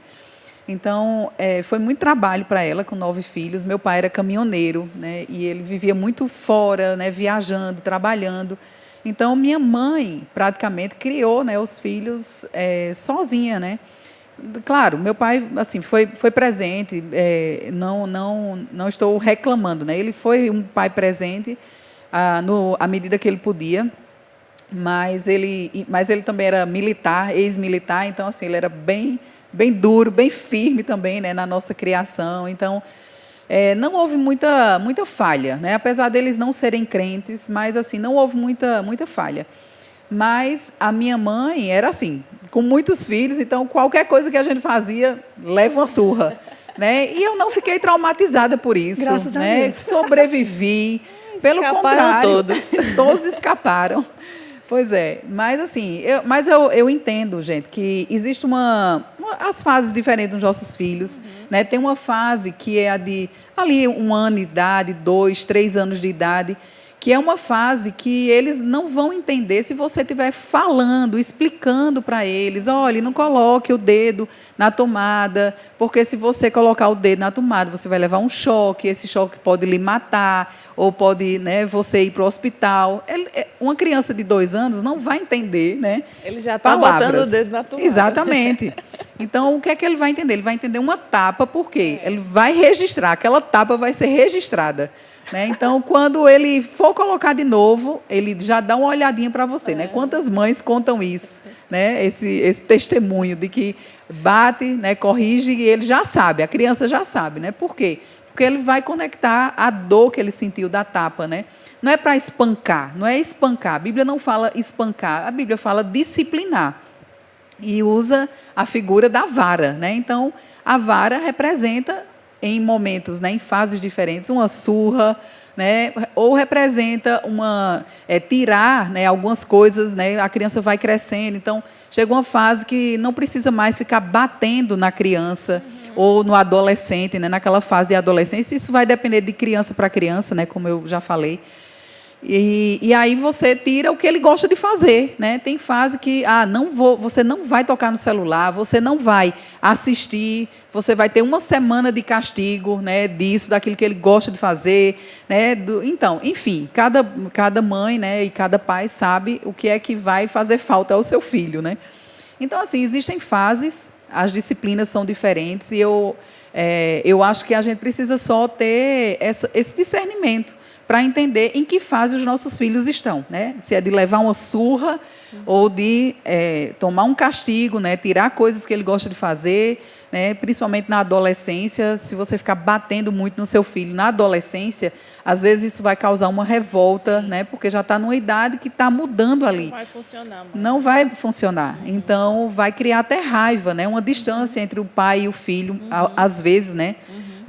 Então, foi muito trabalho para ela, com 9 filhos. Meu pai era caminhoneiro, né, e ele vivia muito fora, né, viajando, trabalhando. Então, minha mãe praticamente criou, né, os filhos sozinha, né. Claro, meu pai assim foi presente, não estou reclamando, né. Ele foi um pai presente à medida que ele podia, mas ele também era militar, ex-militar, então assim ele era bem duro, bem firme também, né, na nossa criação. Então, não houve muita falha, né? Apesar deles não serem crentes, mas assim não houve muita falha. Mas a minha mãe era assim, com muitos filhos, então qualquer coisa que a gente fazia leva uma surra, né? E eu não fiquei traumatizada por isso, graças a né? Deus. Sobrevivi. Pelo contrário, todos escaparam. Pois é, mas assim, eu entendo, gente, que existe as fases diferentes dos nossos filhos, né? Tem uma fase que é a de ali 1 ano de idade, 2, 3 anos de idade, que é uma fase que eles não vão entender se você estiver falando, explicando para eles, olha, não coloque o dedo na tomada, porque se você colocar o dedo na tomada, você vai levar um choque, esse choque pode lhe matar, ou pode, né, você ir para o hospital. Uma criança de 2 anos não vai entender, né, ele já está botando o dedo na tomada. Exatamente. Então, o que é que ele vai entender? Ele vai entender uma tapa, por quê? Ele vai registrar, aquela tapa vai ser registrada. Né? Então, quando ele for colocar de novo, ele já dá uma olhadinha para você. Né? Quantas mães contam isso? Né? Esse testemunho de que bate, né, corrige, e ele já sabe, a criança já sabe. Né? Por quê? Porque ele vai conectar a dor que ele sentiu da tapa. Né? não é para espancar, não é espancar. A Bíblia não fala espancar, a Bíblia fala disciplinar. E usa a figura da vara, né? Então, a vara representa, em momentos, né, em fases diferentes, uma surra, né, ou representa tirar, né, algumas coisas, né, a criança vai crescendo. Então, chega uma fase que não precisa mais ficar batendo na criança ou no adolescente, né, naquela fase de adolescência. Isso vai depender de criança para criança, né, como eu já falei. E aí você tira o que ele gosta de fazer, né? Tem fase que você não vai tocar no celular, você não vai assistir, você vai ter uma semana de castigo, né? Disso, daquilo que ele gosta de fazer, né? Então, enfim, cada mãe, né? E cada pai sabe o que é que vai fazer falta ao seu filho, né? Então, assim, existem fases, as disciplinas são diferentes e eu acho que a gente precisa só ter esse discernimento para entender em que fase os nossos filhos estão, né? Se é de levar uma surra ou de tomar um castigo, né? Tirar coisas que ele gosta de fazer, né? Principalmente na adolescência. Se você ficar batendo muito no seu filho na adolescência, às vezes isso vai causar uma revolta, né? Porque já está numa idade que está mudando ali. Não vai funcionar, mãe. Não vai funcionar. Então, vai criar até raiva, né? Uma distância entre o pai e o filho, às vezes, né?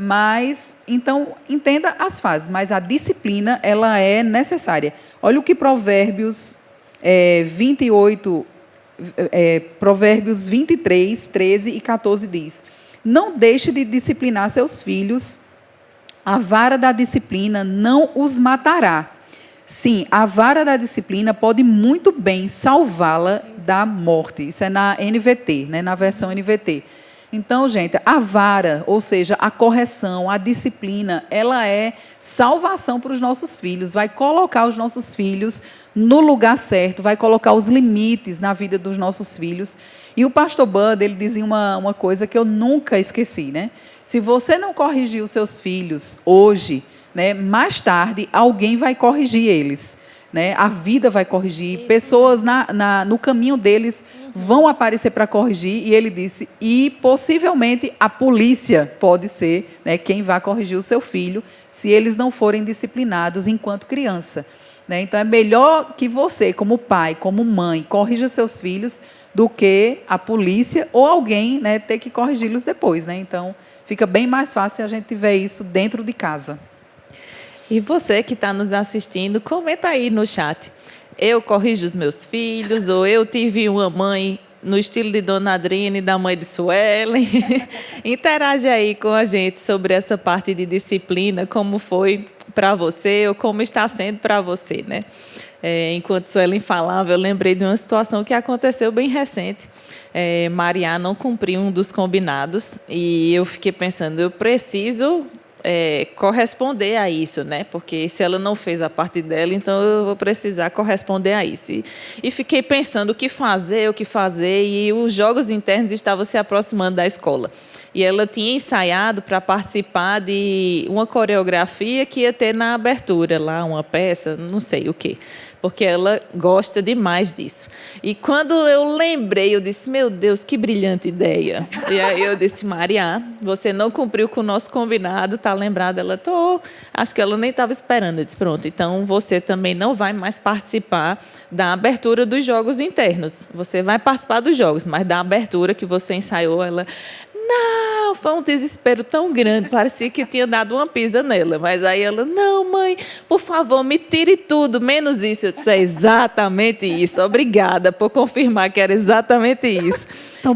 Mas, então, entenda as fases, mas a disciplina, ela é necessária. Olha o que Provérbios 28, Provérbios 23, 13 e 14 diz. Não deixe de disciplinar seus filhos, a vara da disciplina não os matará. Sim, a vara da disciplina pode muito bem salvá-la da morte. Isso é na NVT, né, na versão NVT. Então, gente, a vara, ou seja, a correção, a disciplina, ela é salvação para os nossos filhos, vai colocar os nossos filhos no lugar certo, vai colocar os limites na vida dos nossos filhos. E o pastor Bud, ele dizia uma coisa que eu nunca esqueci, né? Se você não corrigir os seus filhos hoje, né, mais tarde, alguém vai corrigir eles. Né? A vida vai corrigir, pessoas no caminho deles vão aparecer para corrigir, e ele disse, e possivelmente a polícia pode ser, né, quem vai corrigir o seu filho, se eles não forem disciplinados enquanto criança. Né? Então, é melhor que você, como pai, como mãe, corrija seus filhos, do que a polícia ou alguém, né, ter que corrigi-los depois. Né? Então, fica bem mais fácil se a gente tiver isso dentro de casa. E você que está nos assistindo, comenta aí no chat. Eu corrijo os meus filhos, ou eu tive uma mãe no estilo de Dona Adriane, da mãe de Suelen. Interage aí com a gente sobre essa parte de disciplina, como foi para você ou como está sendo para você, né? Enquanto Suelen falava, eu lembrei de uma situação que aconteceu bem recente. Maria não cumpriu um dos combinados e eu fiquei pensando, eu preciso corresponder a isso, né? Porque se ela não fez a parte dela, então eu vou precisar corresponder a isso. E fiquei pensando o que fazer, e os jogos internos estavam se aproximando da escola. E ela tinha ensaiado para participar de uma coreografia que ia ter na abertura, lá uma peça, não sei o quê, porque ela gosta demais disso. E quando eu lembrei, eu disse, meu Deus, que brilhante ideia. E aí eu disse, Maria, você não cumpriu com o nosso combinado, está lembrada? Ela, acho que ela nem estava esperando. Eu disse, pronto, então você também não vai mais participar da abertura dos jogos internos. Você vai participar dos jogos, mas da abertura que você ensaiou, ela... Não, foi um desespero tão grande, parecia que tinha dado uma pisa nela. Mas aí ela, não, mãe, por favor, me tire tudo, menos isso. Eu disse, é exatamente isso, obrigada por confirmar que era exatamente isso.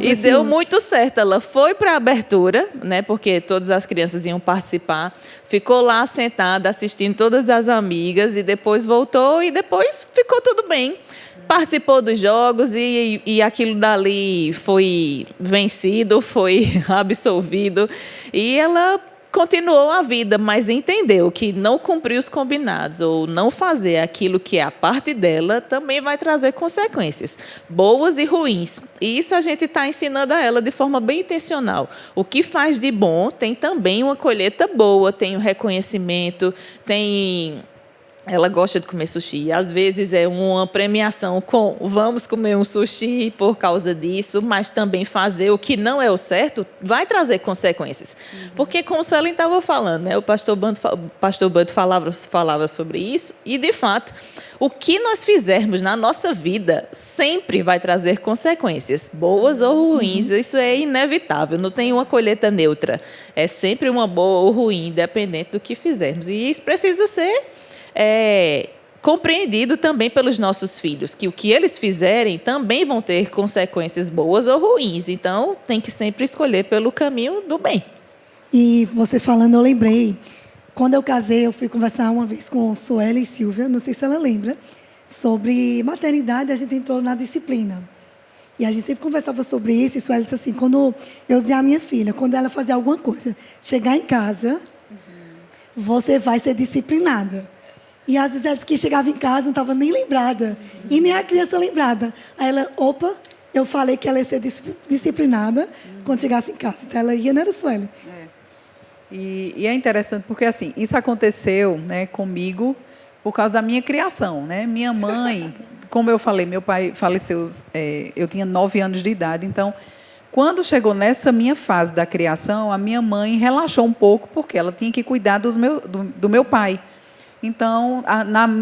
E deu muito certo, ela foi para a abertura, né, porque todas as crianças iam participar, ficou lá sentada, assistindo todas as amigas, e depois voltou, e depois ficou tudo bem. Participou dos jogos e aquilo dali foi vencido, foi absolvido. E ela continuou a vida, mas entendeu que não cumprir os combinados ou não fazer aquilo que é a parte dela também vai trazer consequências, boas e ruins. E isso a gente está ensinando a ela de forma bem intencional. O que faz de bom tem também uma colheita boa, tem o reconhecimento, tem... ela gosta de comer sushi. Às vezes é uma premiação com vamos comer um sushi por causa disso, mas também fazer o que não é o certo vai trazer consequências. Porque, como o Suelen estava falando, né, o pastor Bando falava sobre isso, e, de fato, o que nós fizermos na nossa vida sempre vai trazer consequências, boas ou ruins. Isso é inevitável, não tem uma colheita neutra. É sempre uma boa ou ruim, independente do que fizermos. E isso precisa ser compreendido também pelos nossos filhos, que o que eles fizerem também vão ter consequências boas ou ruins. Então, tem que sempre escolher pelo caminho do bem. E você falando, eu lembrei, quando eu casei, eu fui conversar uma vez com Sueli e Silvia, não sei se ela lembra, sobre maternidade, a gente entrou na disciplina. E a gente sempre conversava sobre isso, e Sueli disse assim, quando eu dizia à minha filha, quando ela fazia alguma coisa, chegar em casa, você vai ser disciplinada. E às vezes ela disse que chegava em casa, não estava nem lembrada. E nem a criança lembrada. Aí ela, eu falei que ela ia ser disciplinada quando chegasse em casa. Então ela ia, não era Sueli. E é interessante porque, assim, isso aconteceu, né, comigo por causa da minha criação, né? Minha mãe, como eu falei, meu pai faleceu, eu tinha 9 anos de idade, então, quando chegou nessa minha fase da criação, a minha mãe relaxou um pouco, porque ela tinha que cuidar do meu pai. Então,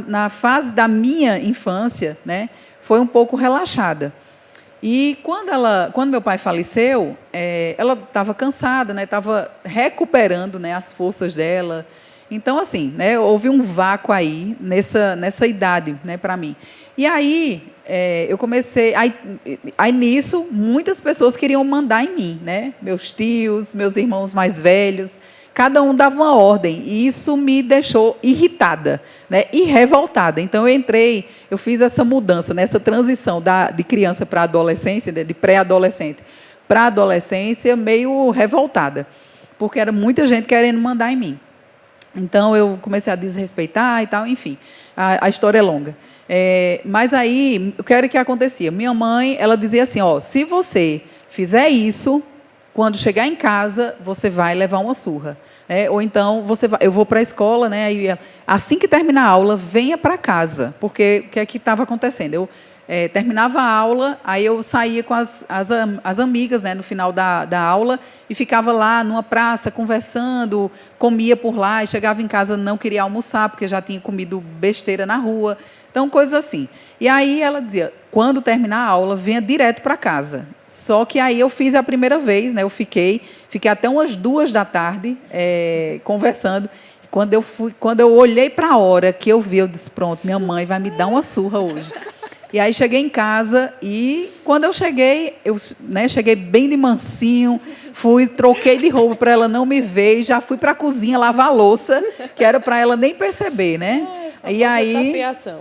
na fase da minha infância, né, foi um pouco relaxada. E quando meu pai faleceu, ela estava cansada, né, estava recuperando, né, as forças dela. Então, assim, né, houve um vácuo aí nessa idade, né, para mim. E aí eu comecei, aí nisso muitas pessoas queriam mandar em mim, né, meus tios, meus irmãos mais velhos. Cada um dava uma ordem, e isso me deixou irritada, né, e revoltada. Então, eu fiz essa mudança, nessa transição de criança para adolescência, de pré-adolescente para adolescência, meio revoltada, porque era muita gente querendo mandar em mim. Então, eu comecei a desrespeitar e tal, enfim, a história é longa. Mas aí, o que era que acontecia? Minha mãe, ela dizia assim, se você fizer isso, quando chegar em casa, você vai levar uma surra. Ou então, eu vou para a escola, né, aí, assim que terminar a aula, venha para casa. Porque o que é que estava acontecendo? Eu terminava a aula, aí eu saía com as amigas, né, no final da aula, e ficava lá numa praça, conversando, comia por lá, e chegava em casa, não queria almoçar, porque já tinha comido besteira na rua. Então, coisas assim. E aí ela dizia, quando terminar a aula, venha direto para casa. Só que aí eu fiz a primeira vez, né? Eu fiquei até umas 2 da tarde conversando. Quando eu olhei para a hora que eu vi, eu disse, pronto, minha mãe vai me dar uma surra hoje. E aí cheguei em casa e quando eu cheguei, cheguei bem de mansinho, troquei de roupa para ela não me ver, e já fui para a cozinha lavar a louça, que era para ela nem perceber, né? E aí,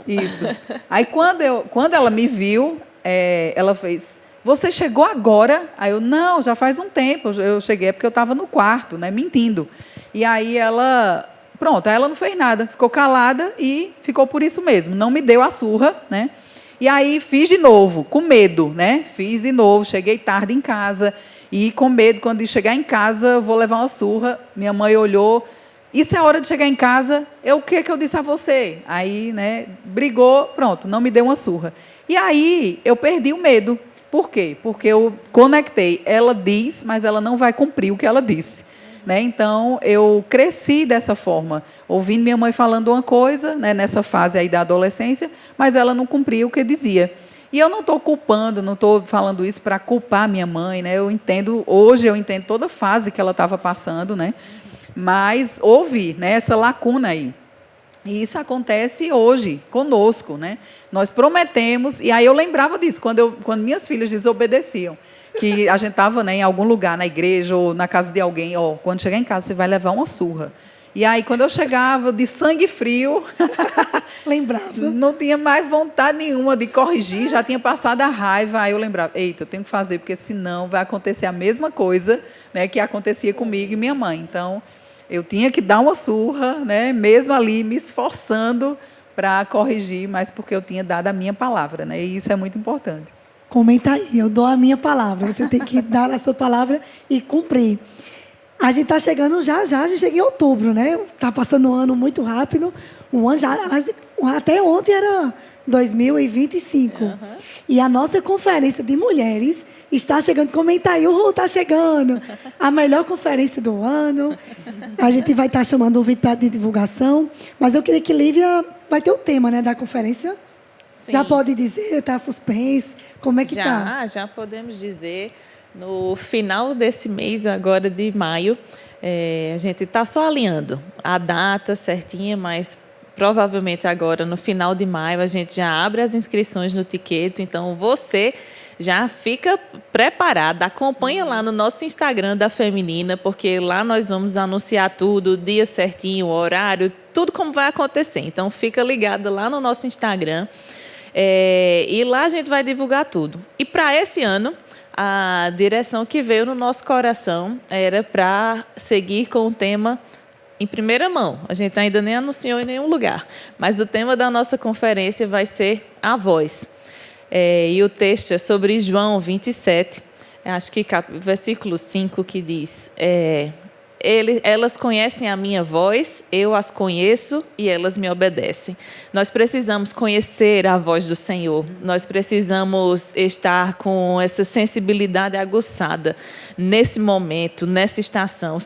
isso. Aí quando ela me viu, ela fez, você chegou agora? Aí eu, não, já faz um tempo, eu cheguei porque eu estava no quarto, né, mentindo. E aí pronto, aí ela não fez nada, ficou calada e ficou por isso mesmo, não me deu a surra, né? E aí fiz de novo, com medo, né? Fiz de novo, cheguei tarde em casa e com medo, quando chegar em casa, vou levar uma surra. Minha mãe olhou, isso é a hora de chegar em casa, o que eu disse a você? Aí, né, brigou, pronto, não me deu uma surra. E aí eu perdi o medo. Por quê? Porque eu conectei, ela diz, mas ela não vai cumprir o que ela disse. Né? Então, eu cresci dessa forma, ouvindo minha mãe falando uma coisa, né, nessa fase aí da adolescência, mas ela não cumpria o que dizia. E eu não estou culpando, não estou falando isso para culpar minha mãe, né? Hoje eu entendo toda a fase que ela estava passando, né? Mas houve, né, essa lacuna aí. E isso acontece hoje, conosco, né? Nós prometemos, e aí eu lembrava disso, quando minhas filhas desobedeciam, que a gente estava, né, em algum lugar, na igreja ou na casa de alguém, quando chegar em casa você vai levar uma surra. E aí, quando eu chegava de sangue frio, lembrava. Não tinha mais vontade nenhuma de corrigir, já tinha passado a raiva, aí eu lembrava, eita, eu tenho que fazer, porque senão vai acontecer a mesma coisa, né, que acontecia comigo e minha mãe. Então, eu tinha que dar uma surra, né, mesmo ali me esforçando para corrigir, mas porque eu tinha dado a minha palavra, né, e isso é muito importante. Comenta aí, eu dou a minha palavra, você tem que dar a sua palavra e cumprir. A gente está chegando já, a gente chega em outubro, né? Está passando um ano muito rápido. Um ano já, até ontem era 2025. E a nossa conferência de mulheres está chegando. Comenta aí, está chegando. A melhor conferência do ano. A gente vai estar chamando um vídeo de divulgação. Mas eu queria que Lívia vai ter o tema, né, da conferência. Sim. Já pode dizer, está suspense, como é que está? Já podemos dizer. No final desse mês, agora de maio, a gente está só alinhando a data certinha, mas provavelmente agora, no final de maio, a gente já abre as inscrições no Tiqueto. Então, você já fica preparado, acompanha lá no nosso Instagram da Feminina, porque lá nós vamos anunciar tudo, o dia certinho, o horário, tudo como vai acontecer. Então, fica ligado lá no nosso Instagram. E lá a gente vai divulgar tudo. E para esse ano, a direção que veio no nosso coração era para seguir com o tema em primeira mão. A gente ainda nem anunciou em nenhum lugar, mas o tema da nossa conferência vai ser a voz. E o texto é sobre João 27, acho que versículo 5, que diz... elas conhecem a minha voz, eu as conheço e elas me obedecem. Nós precisamos conhecer a voz do Senhor. Nós precisamos estar com essa sensibilidade aguçada nesse momento, nessa estação.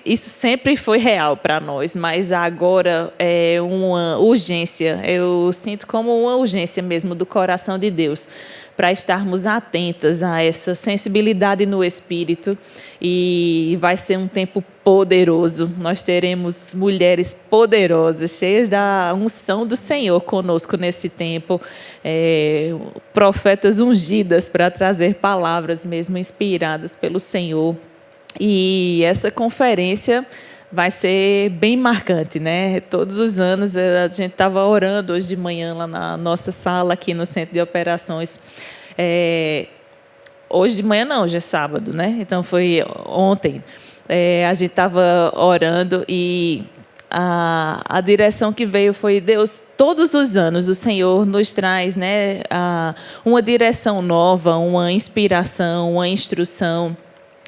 Isso sempre foi real para nós, mas agora é uma urgência. Eu sinto como uma urgência mesmo do coração de Deus, para estarmos atentas a essa sensibilidade no Espírito. E vai ser um tempo poderoso. Nós teremos mulheres poderosas, cheias da unção do Senhor conosco nesse tempo. Profetas ungidas para trazer palavras mesmo inspiradas pelo Senhor. E essa conferência vai ser bem marcante, né? Todos os anos a gente estava orando hoje de manhã lá na nossa sala aqui no Centro de Operações. Hoje de manhã não, hoje é sábado, né? Então foi ontem. A gente estava orando e a direção que veio foi Deus. Todos os anos o Senhor nos traz, né, uma direção nova, uma inspiração, uma instrução.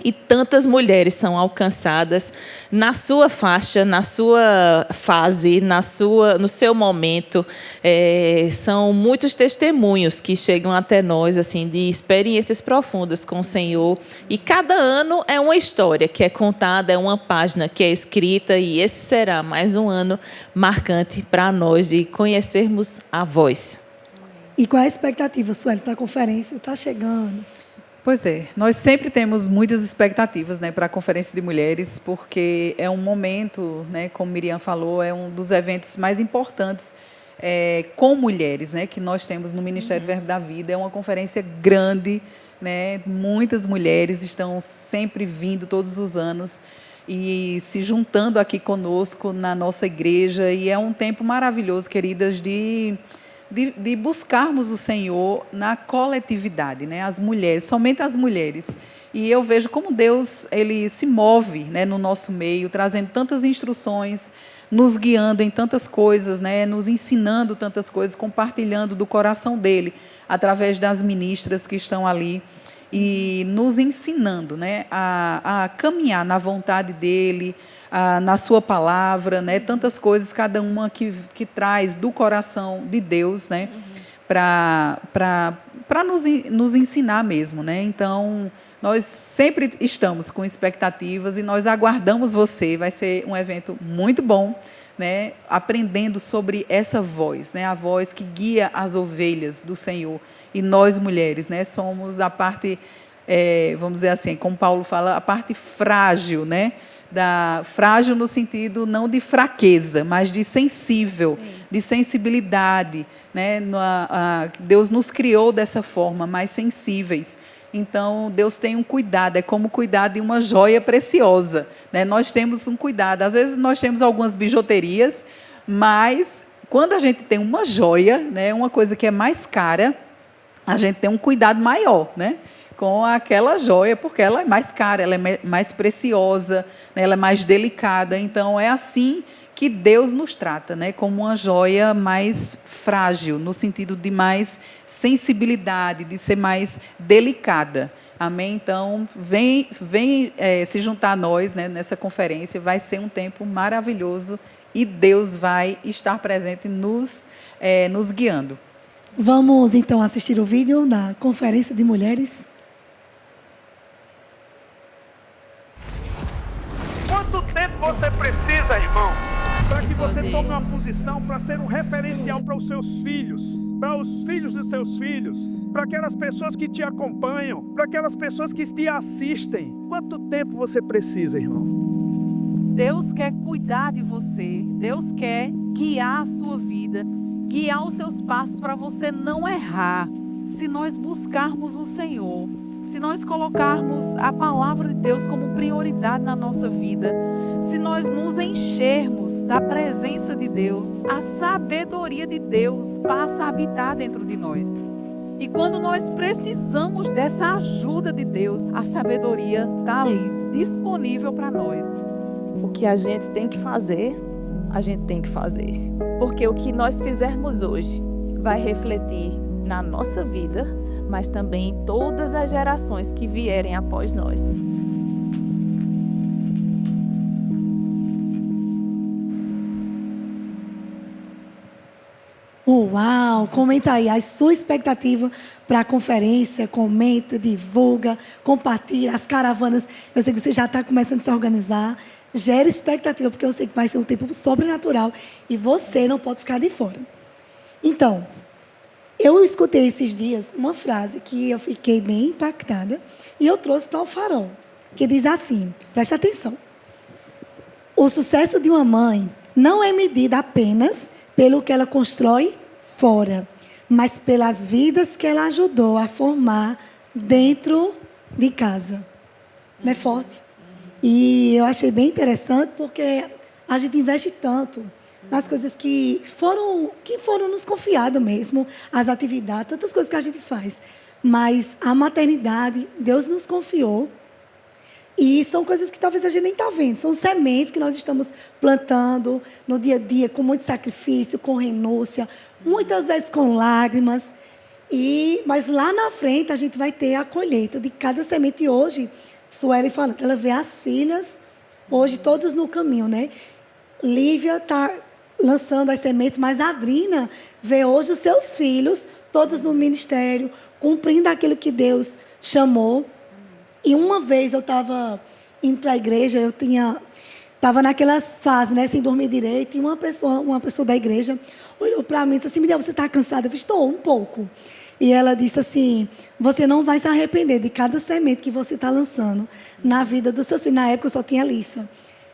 E tantas mulheres são alcançadas na sua faixa, na sua fase, no seu momento. São muitos testemunhos que chegam até nós, assim, de experiências profundas com o Senhor. E cada ano é uma história que é contada, é uma página que é escrita. E esse será mais um ano marcante para nós de conhecermos a voz. E qual é a expectativa, Sueli, para a conferência? Está chegando. Pois é, nós sempre temos muitas expectativas, né, para a Conferência de Mulheres, porque é um momento, né, como Miriam falou, é um dos eventos mais importantes com mulheres, né, que nós temos no Ministério Verbo da Vida. É uma conferência grande, né, muitas mulheres estão sempre vindo todos os anos e se juntando aqui conosco na nossa igreja, e é um tempo maravilhoso, queridas, de buscarmos o Senhor na coletividade, né? As mulheres, somente as mulheres. E eu vejo como Deus, ele se move, né, no nosso meio, trazendo tantas instruções, nos guiando em tantas coisas, né, nos ensinando tantas coisas, compartilhando do coração dele, através das ministras que estão ali, e nos ensinando, né, a caminhar na vontade dele, na sua palavra, né, tantas coisas, cada uma que traz do coração de Deus, né, para nos ensinar mesmo, né? Então, nós sempre estamos com expectativas e nós aguardamos você. Vai ser um evento muito bom, né, aprendendo sobre essa voz, né, a voz que guia as ovelhas do Senhor. E nós, mulheres, né, somos a parte, vamos dizer assim, como Paulo fala, a parte frágil, né? Frágil no sentido não de fraqueza, mas de sensível, sim, de sensibilidade, né? Deus nos criou dessa forma, mais sensíveis. Então, Deus tem um cuidado, é como cuidar de uma joia preciosa, né? Nós temos um cuidado. Às vezes, nós temos algumas bijuterias, mas quando a gente tem uma joia, né, uma coisa que é mais cara, a gente tem um cuidado maior, né, com aquela joia, porque ela é mais cara, ela é mais preciosa, né, ela é mais delicada. Então, é assim que Deus nos trata, né, como uma joia mais frágil, no sentido de mais sensibilidade, de ser mais delicada. Amém? Então, vem se juntar a nós, né, nessa conferência. Vai ser um tempo maravilhoso e Deus vai estar presente nos guiando. Vamos, então, assistir o vídeo da Conferência de Mulheres. Quanto tempo você precisa, irmão, para que você Deus. tome uma posição para ser um referencial para os seus filhos, para os filhos dos seus filhos, para aquelas pessoas que te acompanham, para aquelas pessoas que te assistem? Quanto tempo você precisa, irmão? Deus quer cuidar de você, Deus quer guiar a sua vida, guiar os seus passos para você não errar. Se nós buscarmos o Senhor, se nós colocarmos a palavra de Deus como prioridade na nossa vida, se nós nos enchermos da presença de Deus, a sabedoria de Deus passa a habitar dentro de nós. E quando nós precisamos dessa ajuda de Deus, a sabedoria está ali, disponível para nós. O que a gente tem que fazer, a gente tem que fazer. Porque o que nós fizermos hoje vai refletir na nossa vida, mas também em todas as gerações que vierem após nós. Uau! Comenta aí a sua expectativa para a conferência, comenta, divulga, compartilha as caravanas. Eu sei que você já está começando a se organizar. Gera expectativa, porque eu sei que vai ser um tempo sobrenatural e você não pode ficar de fora. Então, eu escutei esses dias uma frase que eu fiquei bem impactada e eu trouxe para o Farol, que diz assim, presta atenção. O sucesso de uma mãe não é medido apenas pelo que ela constrói fora, mas pelas vidas que ela ajudou a formar dentro de casa. Não é forte? E eu achei bem interessante porque a gente investe tanto nas coisas que foram nos confiadas mesmo, as atividades, tantas coisas que a gente faz. Mas a maternidade, Deus nos confiou. E são coisas que talvez a gente nem está vendo. São sementes que nós estamos plantando no dia a dia, com muito sacrifício, com renúncia, muitas vezes com lágrimas. Mas lá na frente a gente vai ter a colheita de cada semente. E hoje, Sueli falando, ela vê as filhas, hoje todas no caminho, né? Lívia está lançando as sementes, mas a Adrina vê hoje os seus filhos, todas no ministério, cumprindo aquilo que Deus chamou. E uma vez eu estava indo para a igreja, estava naquelas fases, né, sem dormir direito, e uma pessoa da igreja olhou para mim e disse assim, Miriam, você está cansada? Eu disse, estou, um pouco. E ela disse assim, você não vai se arrepender de cada semente que você está lançando na vida dos seus filhos. Na época eu só tinha Alissa,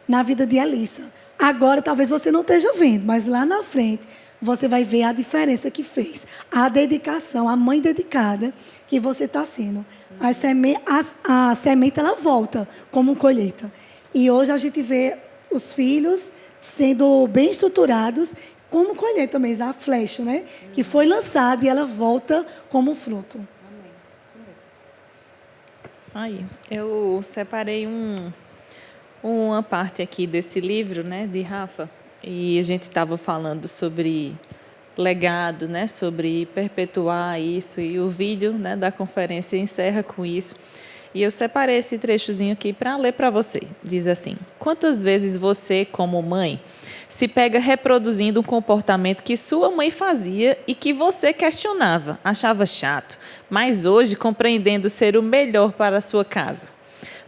na vida de Alissa. Agora talvez você não esteja vendo, mas lá na frente você vai ver a diferença que fez. A dedicação, a mãe dedicada que você está sendo. A semente ela volta como colheita. E hoje a gente vê os filhos sendo bem estruturados como colheita mesmo, a flecha, né? Que foi lançada e ela volta como fruto. Isso aí. Eu separei uma parte aqui desse livro, né, de Rafa, e a gente estava falando sobre legado, né, sobre perpetuar isso, e o vídeo, né, da conferência encerra com isso. E eu separei esse trechozinho aqui para ler para você. Diz assim: quantas vezes você, como mãe, se pega reproduzindo um comportamento que sua mãe fazia e que você questionava, achava chato, mas hoje compreendendo ser o melhor para a sua casa?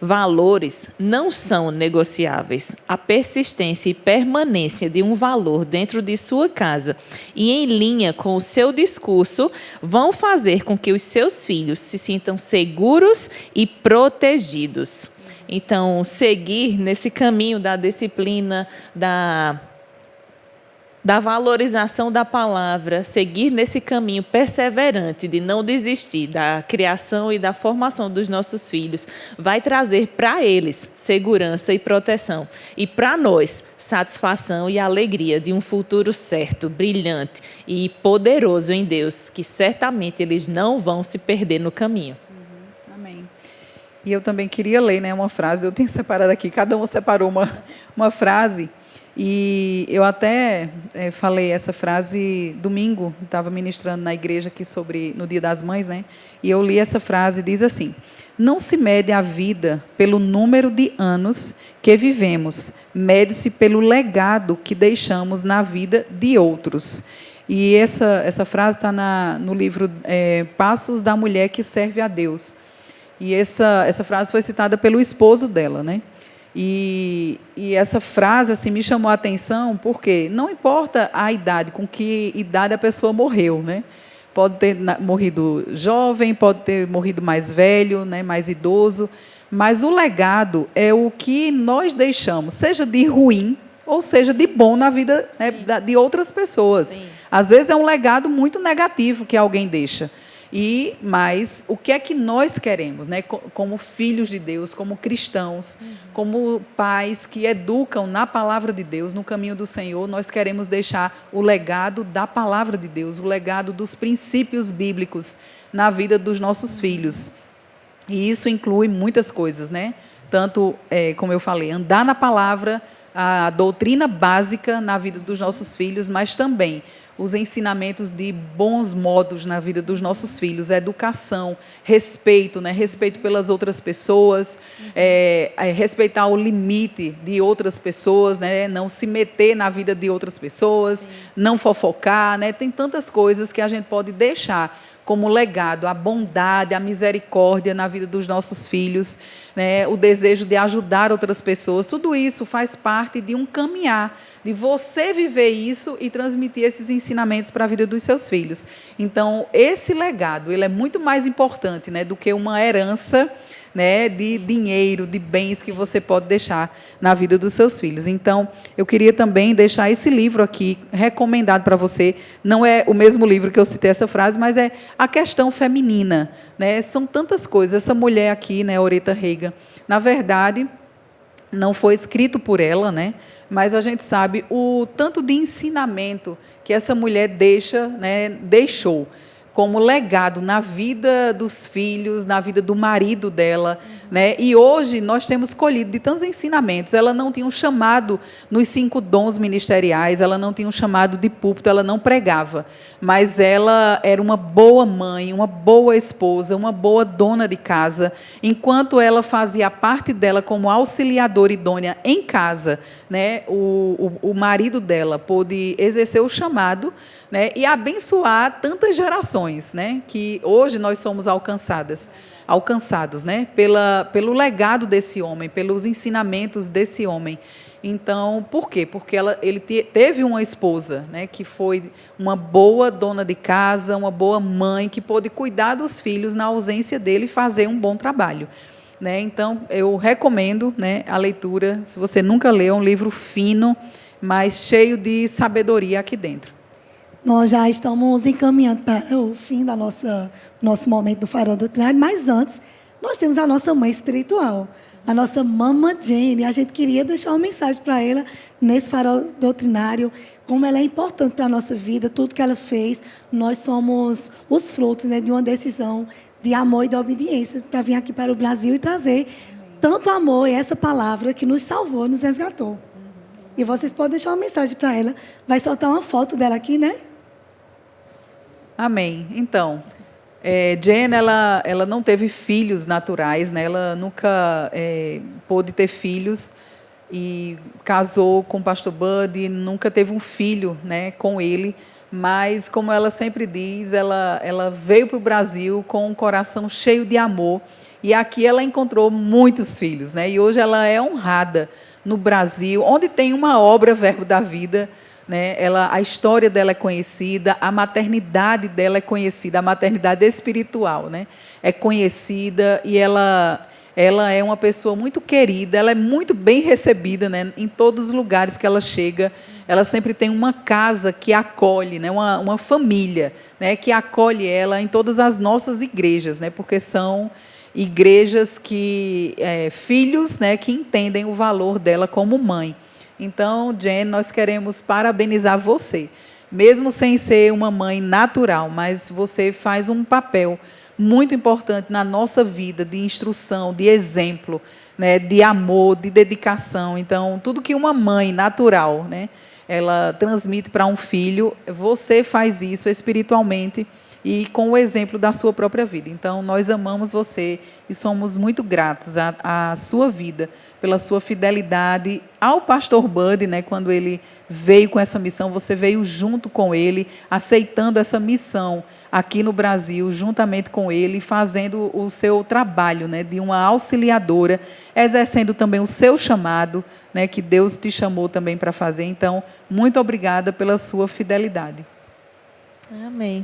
Valores não são negociáveis. A persistência e permanência de um valor dentro de sua casa e em linha com o seu discurso vão fazer com que os seus filhos se sintam seguros e protegidos. Então, seguir nesse caminho da disciplina, da valorização da palavra, seguir nesse caminho perseverante de não desistir da criação e da formação dos nossos filhos, vai trazer para eles segurança e proteção. E para nós, satisfação e alegria de um futuro certo, brilhante e poderoso em Deus, que certamente eles não vão se perder no caminho. Amém. E eu também queria ler, né, uma frase, eu tenho separado aqui, cada um separou uma frase, E eu até falei essa frase domingo, estava ministrando na igreja aqui no Dia das Mães, né? E eu li essa frase, diz assim: não se mede a vida pelo número de anos que vivemos, mede-se pelo legado que deixamos na vida de outros. E essa frase está no livro Passos da Mulher que Serve a Deus. E essa frase foi citada pelo esposo dela, né? E essa frase assim, me chamou a atenção porque não importa a idade, com que idade a pessoa morreu, né? Pode ter morrido jovem, pode ter morrido mais velho, né, mais idoso, mas o legado é o que nós deixamos, seja de ruim ou seja de bom na vida, né, de outras pessoas. Sim. Às vezes é um legado muito negativo que alguém deixa. Mas o que é que nós queremos, né, como filhos de Deus, como cristãos, como pais que educam na palavra de Deus, no caminho do Senhor, nós queremos deixar o legado da palavra de Deus, o legado dos princípios bíblicos na vida dos nossos filhos. E isso inclui muitas coisas, né? Tanto, como eu falei, andar na palavra, a doutrina básica na vida dos nossos filhos, mas também os ensinamentos de bons modos na vida dos nossos filhos, educação, respeito, né? Respeito pelas outras pessoas, respeitar o limite de outras pessoas, né? Não se meter na vida de outras pessoas, sim, não fofocar, né? Tem tantas coisas que a gente pode deixar como legado, a bondade, a misericórdia na vida dos nossos filhos, né? O desejo de ajudar outras pessoas, tudo isso faz parte de um caminhar, de você viver isso e transmitir esses ensinamentos para a vida dos seus filhos. Então, esse legado, ele é muito mais importante, né, do que uma herança, né, de dinheiro, de bens que você pode deixar na vida dos seus filhos. Então, eu queria também deixar esse livro aqui recomendado para você. Não é o mesmo livro que eu citei essa frase, mas é a questão feminina, né? São tantas coisas. Essa mulher aqui, né, Oretha Reagan, na verdade, não foi escrito por ela, né? Mas a gente sabe o tanto de ensinamento que essa mulher deixou como legado na vida dos filhos, na vida do marido dela, né? E hoje nós temos colhido de tantos ensinamentos. Ela não tinha um chamado nos 5 dons ministeriais, ela não tinha um chamado de púlpito, ela não pregava, mas ela era uma boa mãe, uma boa esposa, uma boa dona de casa. Enquanto ela fazia a parte dela como auxiliadora idônea em casa, né? O marido dela pôde exercer o chamado, né, e abençoar tantas gerações, né, que hoje nós somos alcançados, né, pelo legado desse homem, pelos ensinamentos desse homem. Então, por quê? Porque ele teve uma esposa, né, que foi uma boa dona de casa, uma boa mãe, que pôde cuidar dos filhos na ausência dele e fazer um bom trabalho. Né? Então, eu recomendo, né, a leitura. Se você nunca leu, é um livro fino, mas cheio de sabedoria aqui dentro. Nós já estamos encaminhando para o fim da nosso momento do Farol Doutrinário, mas antes, nós temos a nossa mãe espiritual, a nossa Mama Jane. A gente queria deixar uma mensagem para ela nesse Farol Doutrinário, como ela é importante para a nossa vida, tudo que ela fez. Nós somos os frutos, né, de uma decisão de amor e de obediência para vir aqui para o Brasil e trazer tanto amor e essa palavra que nos salvou, nos resgatou. E vocês podem deixar uma mensagem para ela. Vai soltar uma foto dela aqui, né? Amém. Então, Jane, ela não teve filhos naturais, né? Ela nunca pôde ter filhos e casou com o pastor Bud, nunca teve um filho, né, com ele, mas, como ela sempre diz, ela veio para o Brasil com um coração cheio de amor e aqui ela encontrou muitos filhos, né? E hoje ela é honrada no Brasil, onde tem uma obra Verbo da Vida, né? A história dela é conhecida, a maternidade dela é conhecida, a maternidade espiritual, né, é conhecida, e ela é uma pessoa muito querida, ela é muito bem recebida, né, em todos os lugares que ela chega. Ela sempre tem uma casa que acolhe, né, uma família, né, que acolhe ela em todas as nossas igrejas, né, porque são igrejas que filhos, né, que entendem o valor dela como mãe. Então, Jane, nós queremos parabenizar você, mesmo sem ser uma mãe natural, mas você faz um papel muito importante na nossa vida, de instrução, de exemplo, né, de amor, de dedicação. Então, tudo que uma mãe natural, né, ela transmite para um filho, você faz isso espiritualmente e com o exemplo da sua própria vida. Então, nós amamos você e somos muito gratos à sua vida, pela sua fidelidade ao pastor Bud, né, quando ele veio com essa missão, você veio junto com ele, aceitando essa missão aqui no Brasil, juntamente com ele, fazendo o seu trabalho, né, de uma auxiliadora, exercendo também o seu chamado, né, que Deus te chamou também para fazer. Então, muito obrigada pela sua fidelidade. Amém.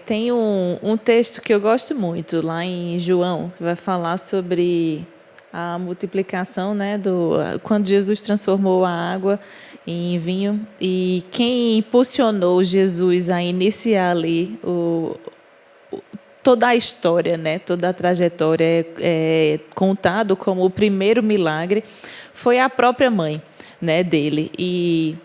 Tem um texto que eu gosto muito, lá em João, que vai falar sobre a multiplicação, né, quando Jesus transformou a água em vinho. E quem impulsionou Jesus a iniciar ali toda a história, né, toda a trajetória é contado como o primeiro milagre, foi a própria mãe, né, dele. E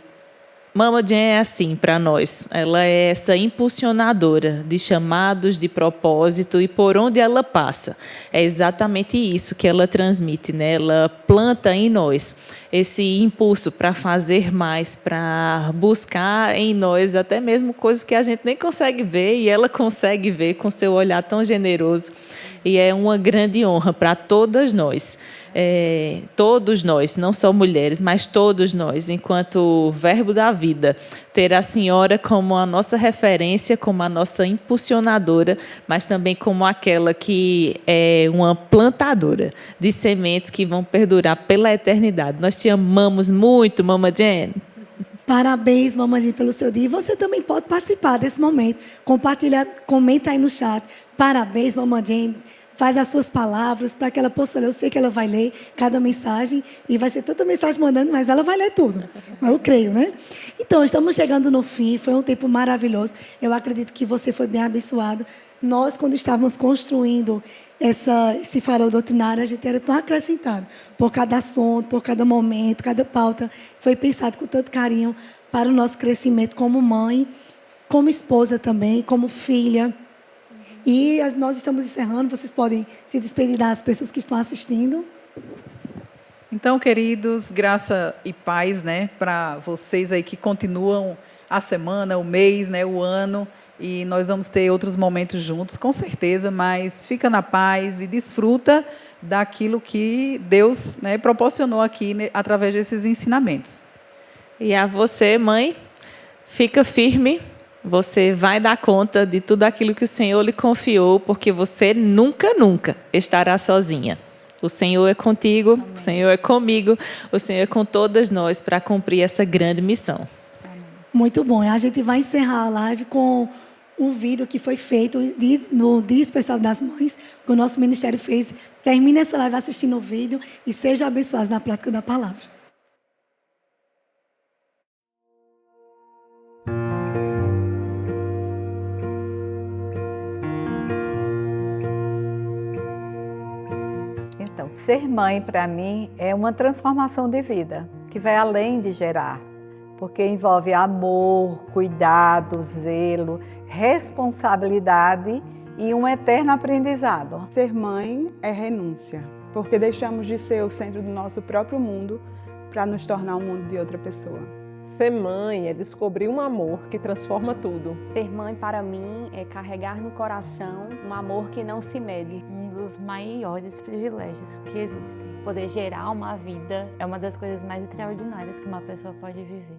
Mama Jen é assim para nós. Ela é essa impulsionadora de chamados, de propósito, e por onde ela passa. É exatamente isso que ela transmite, né? Ela planta em nós esse impulso para fazer mais, para buscar em nós até mesmo coisas que a gente nem consegue ver, e ela consegue ver com seu olhar tão generoso. E é uma grande honra para todas nós. Todos nós, não só mulheres, mas todos nós, enquanto verbo da vida, ter a senhora como a nossa referência, como a nossa impulsionadora, mas também como aquela que é uma plantadora de sementes que vão perdurar pela eternidade. Nós te amamos muito, Mama Jen. Parabéns, Mama Jen, pelo seu dia. E você também pode participar desse momento. Compartilha, comenta aí no chat. Parabéns, Mama Jen. Faz as suas palavras para que ela possa ler. Eu sei que ela vai ler cada mensagem e vai ser tanta mensagem mandando, mas ela vai ler tudo. Eu creio, né? Então, estamos chegando no fim. Foi um tempo maravilhoso. Eu acredito que você foi bem abençoado. Nós, quando estávamos construindo esse farol doutrinário, a gente era tão acrescentado por cada assunto, por cada momento, cada pauta. Foi pensado com tanto carinho para o nosso crescimento como mãe, como esposa também, como filha. E nós estamos encerrando. Vocês podem se despedir das pessoas que estão assistindo. Então, queridos, graça e paz, né, para vocês aí que continuam a semana, o mês, né, o ano. E nós vamos ter outros momentos juntos, com certeza, mas fica na paz e desfruta daquilo que Deus, né, proporcionou aqui, né, através desses ensinamentos. E a você, mãe, fica firme. Você vai dar conta de tudo aquilo que o Senhor lhe confiou, porque você nunca, nunca estará sozinha. O Senhor é contigo, amém. O Senhor é comigo, o Senhor é com todas nós para cumprir essa grande missão. Amém. Muito bom. A gente vai encerrar a live com um vídeo que foi feito no Dia Especial das Mães, que o nosso ministério fez. Termine essa live assistindo o vídeo e seja abençoado na prática da palavra. Então, ser mãe, para mim, é uma transformação de vida, que vai além de gerar, porque envolve amor, cuidado, zelo, responsabilidade e um eterno aprendizado. Ser mãe é renúncia, porque deixamos de ser o centro do nosso próprio mundo para nos tornar um mundo de outra pessoa. Ser mãe é descobrir um amor que transforma tudo. Ser mãe, para mim, é carregar no coração um amor que não se mede. Um dos maiores privilégios que existem. Poder gerar uma vida é uma das coisas mais extraordinárias que uma pessoa pode viver.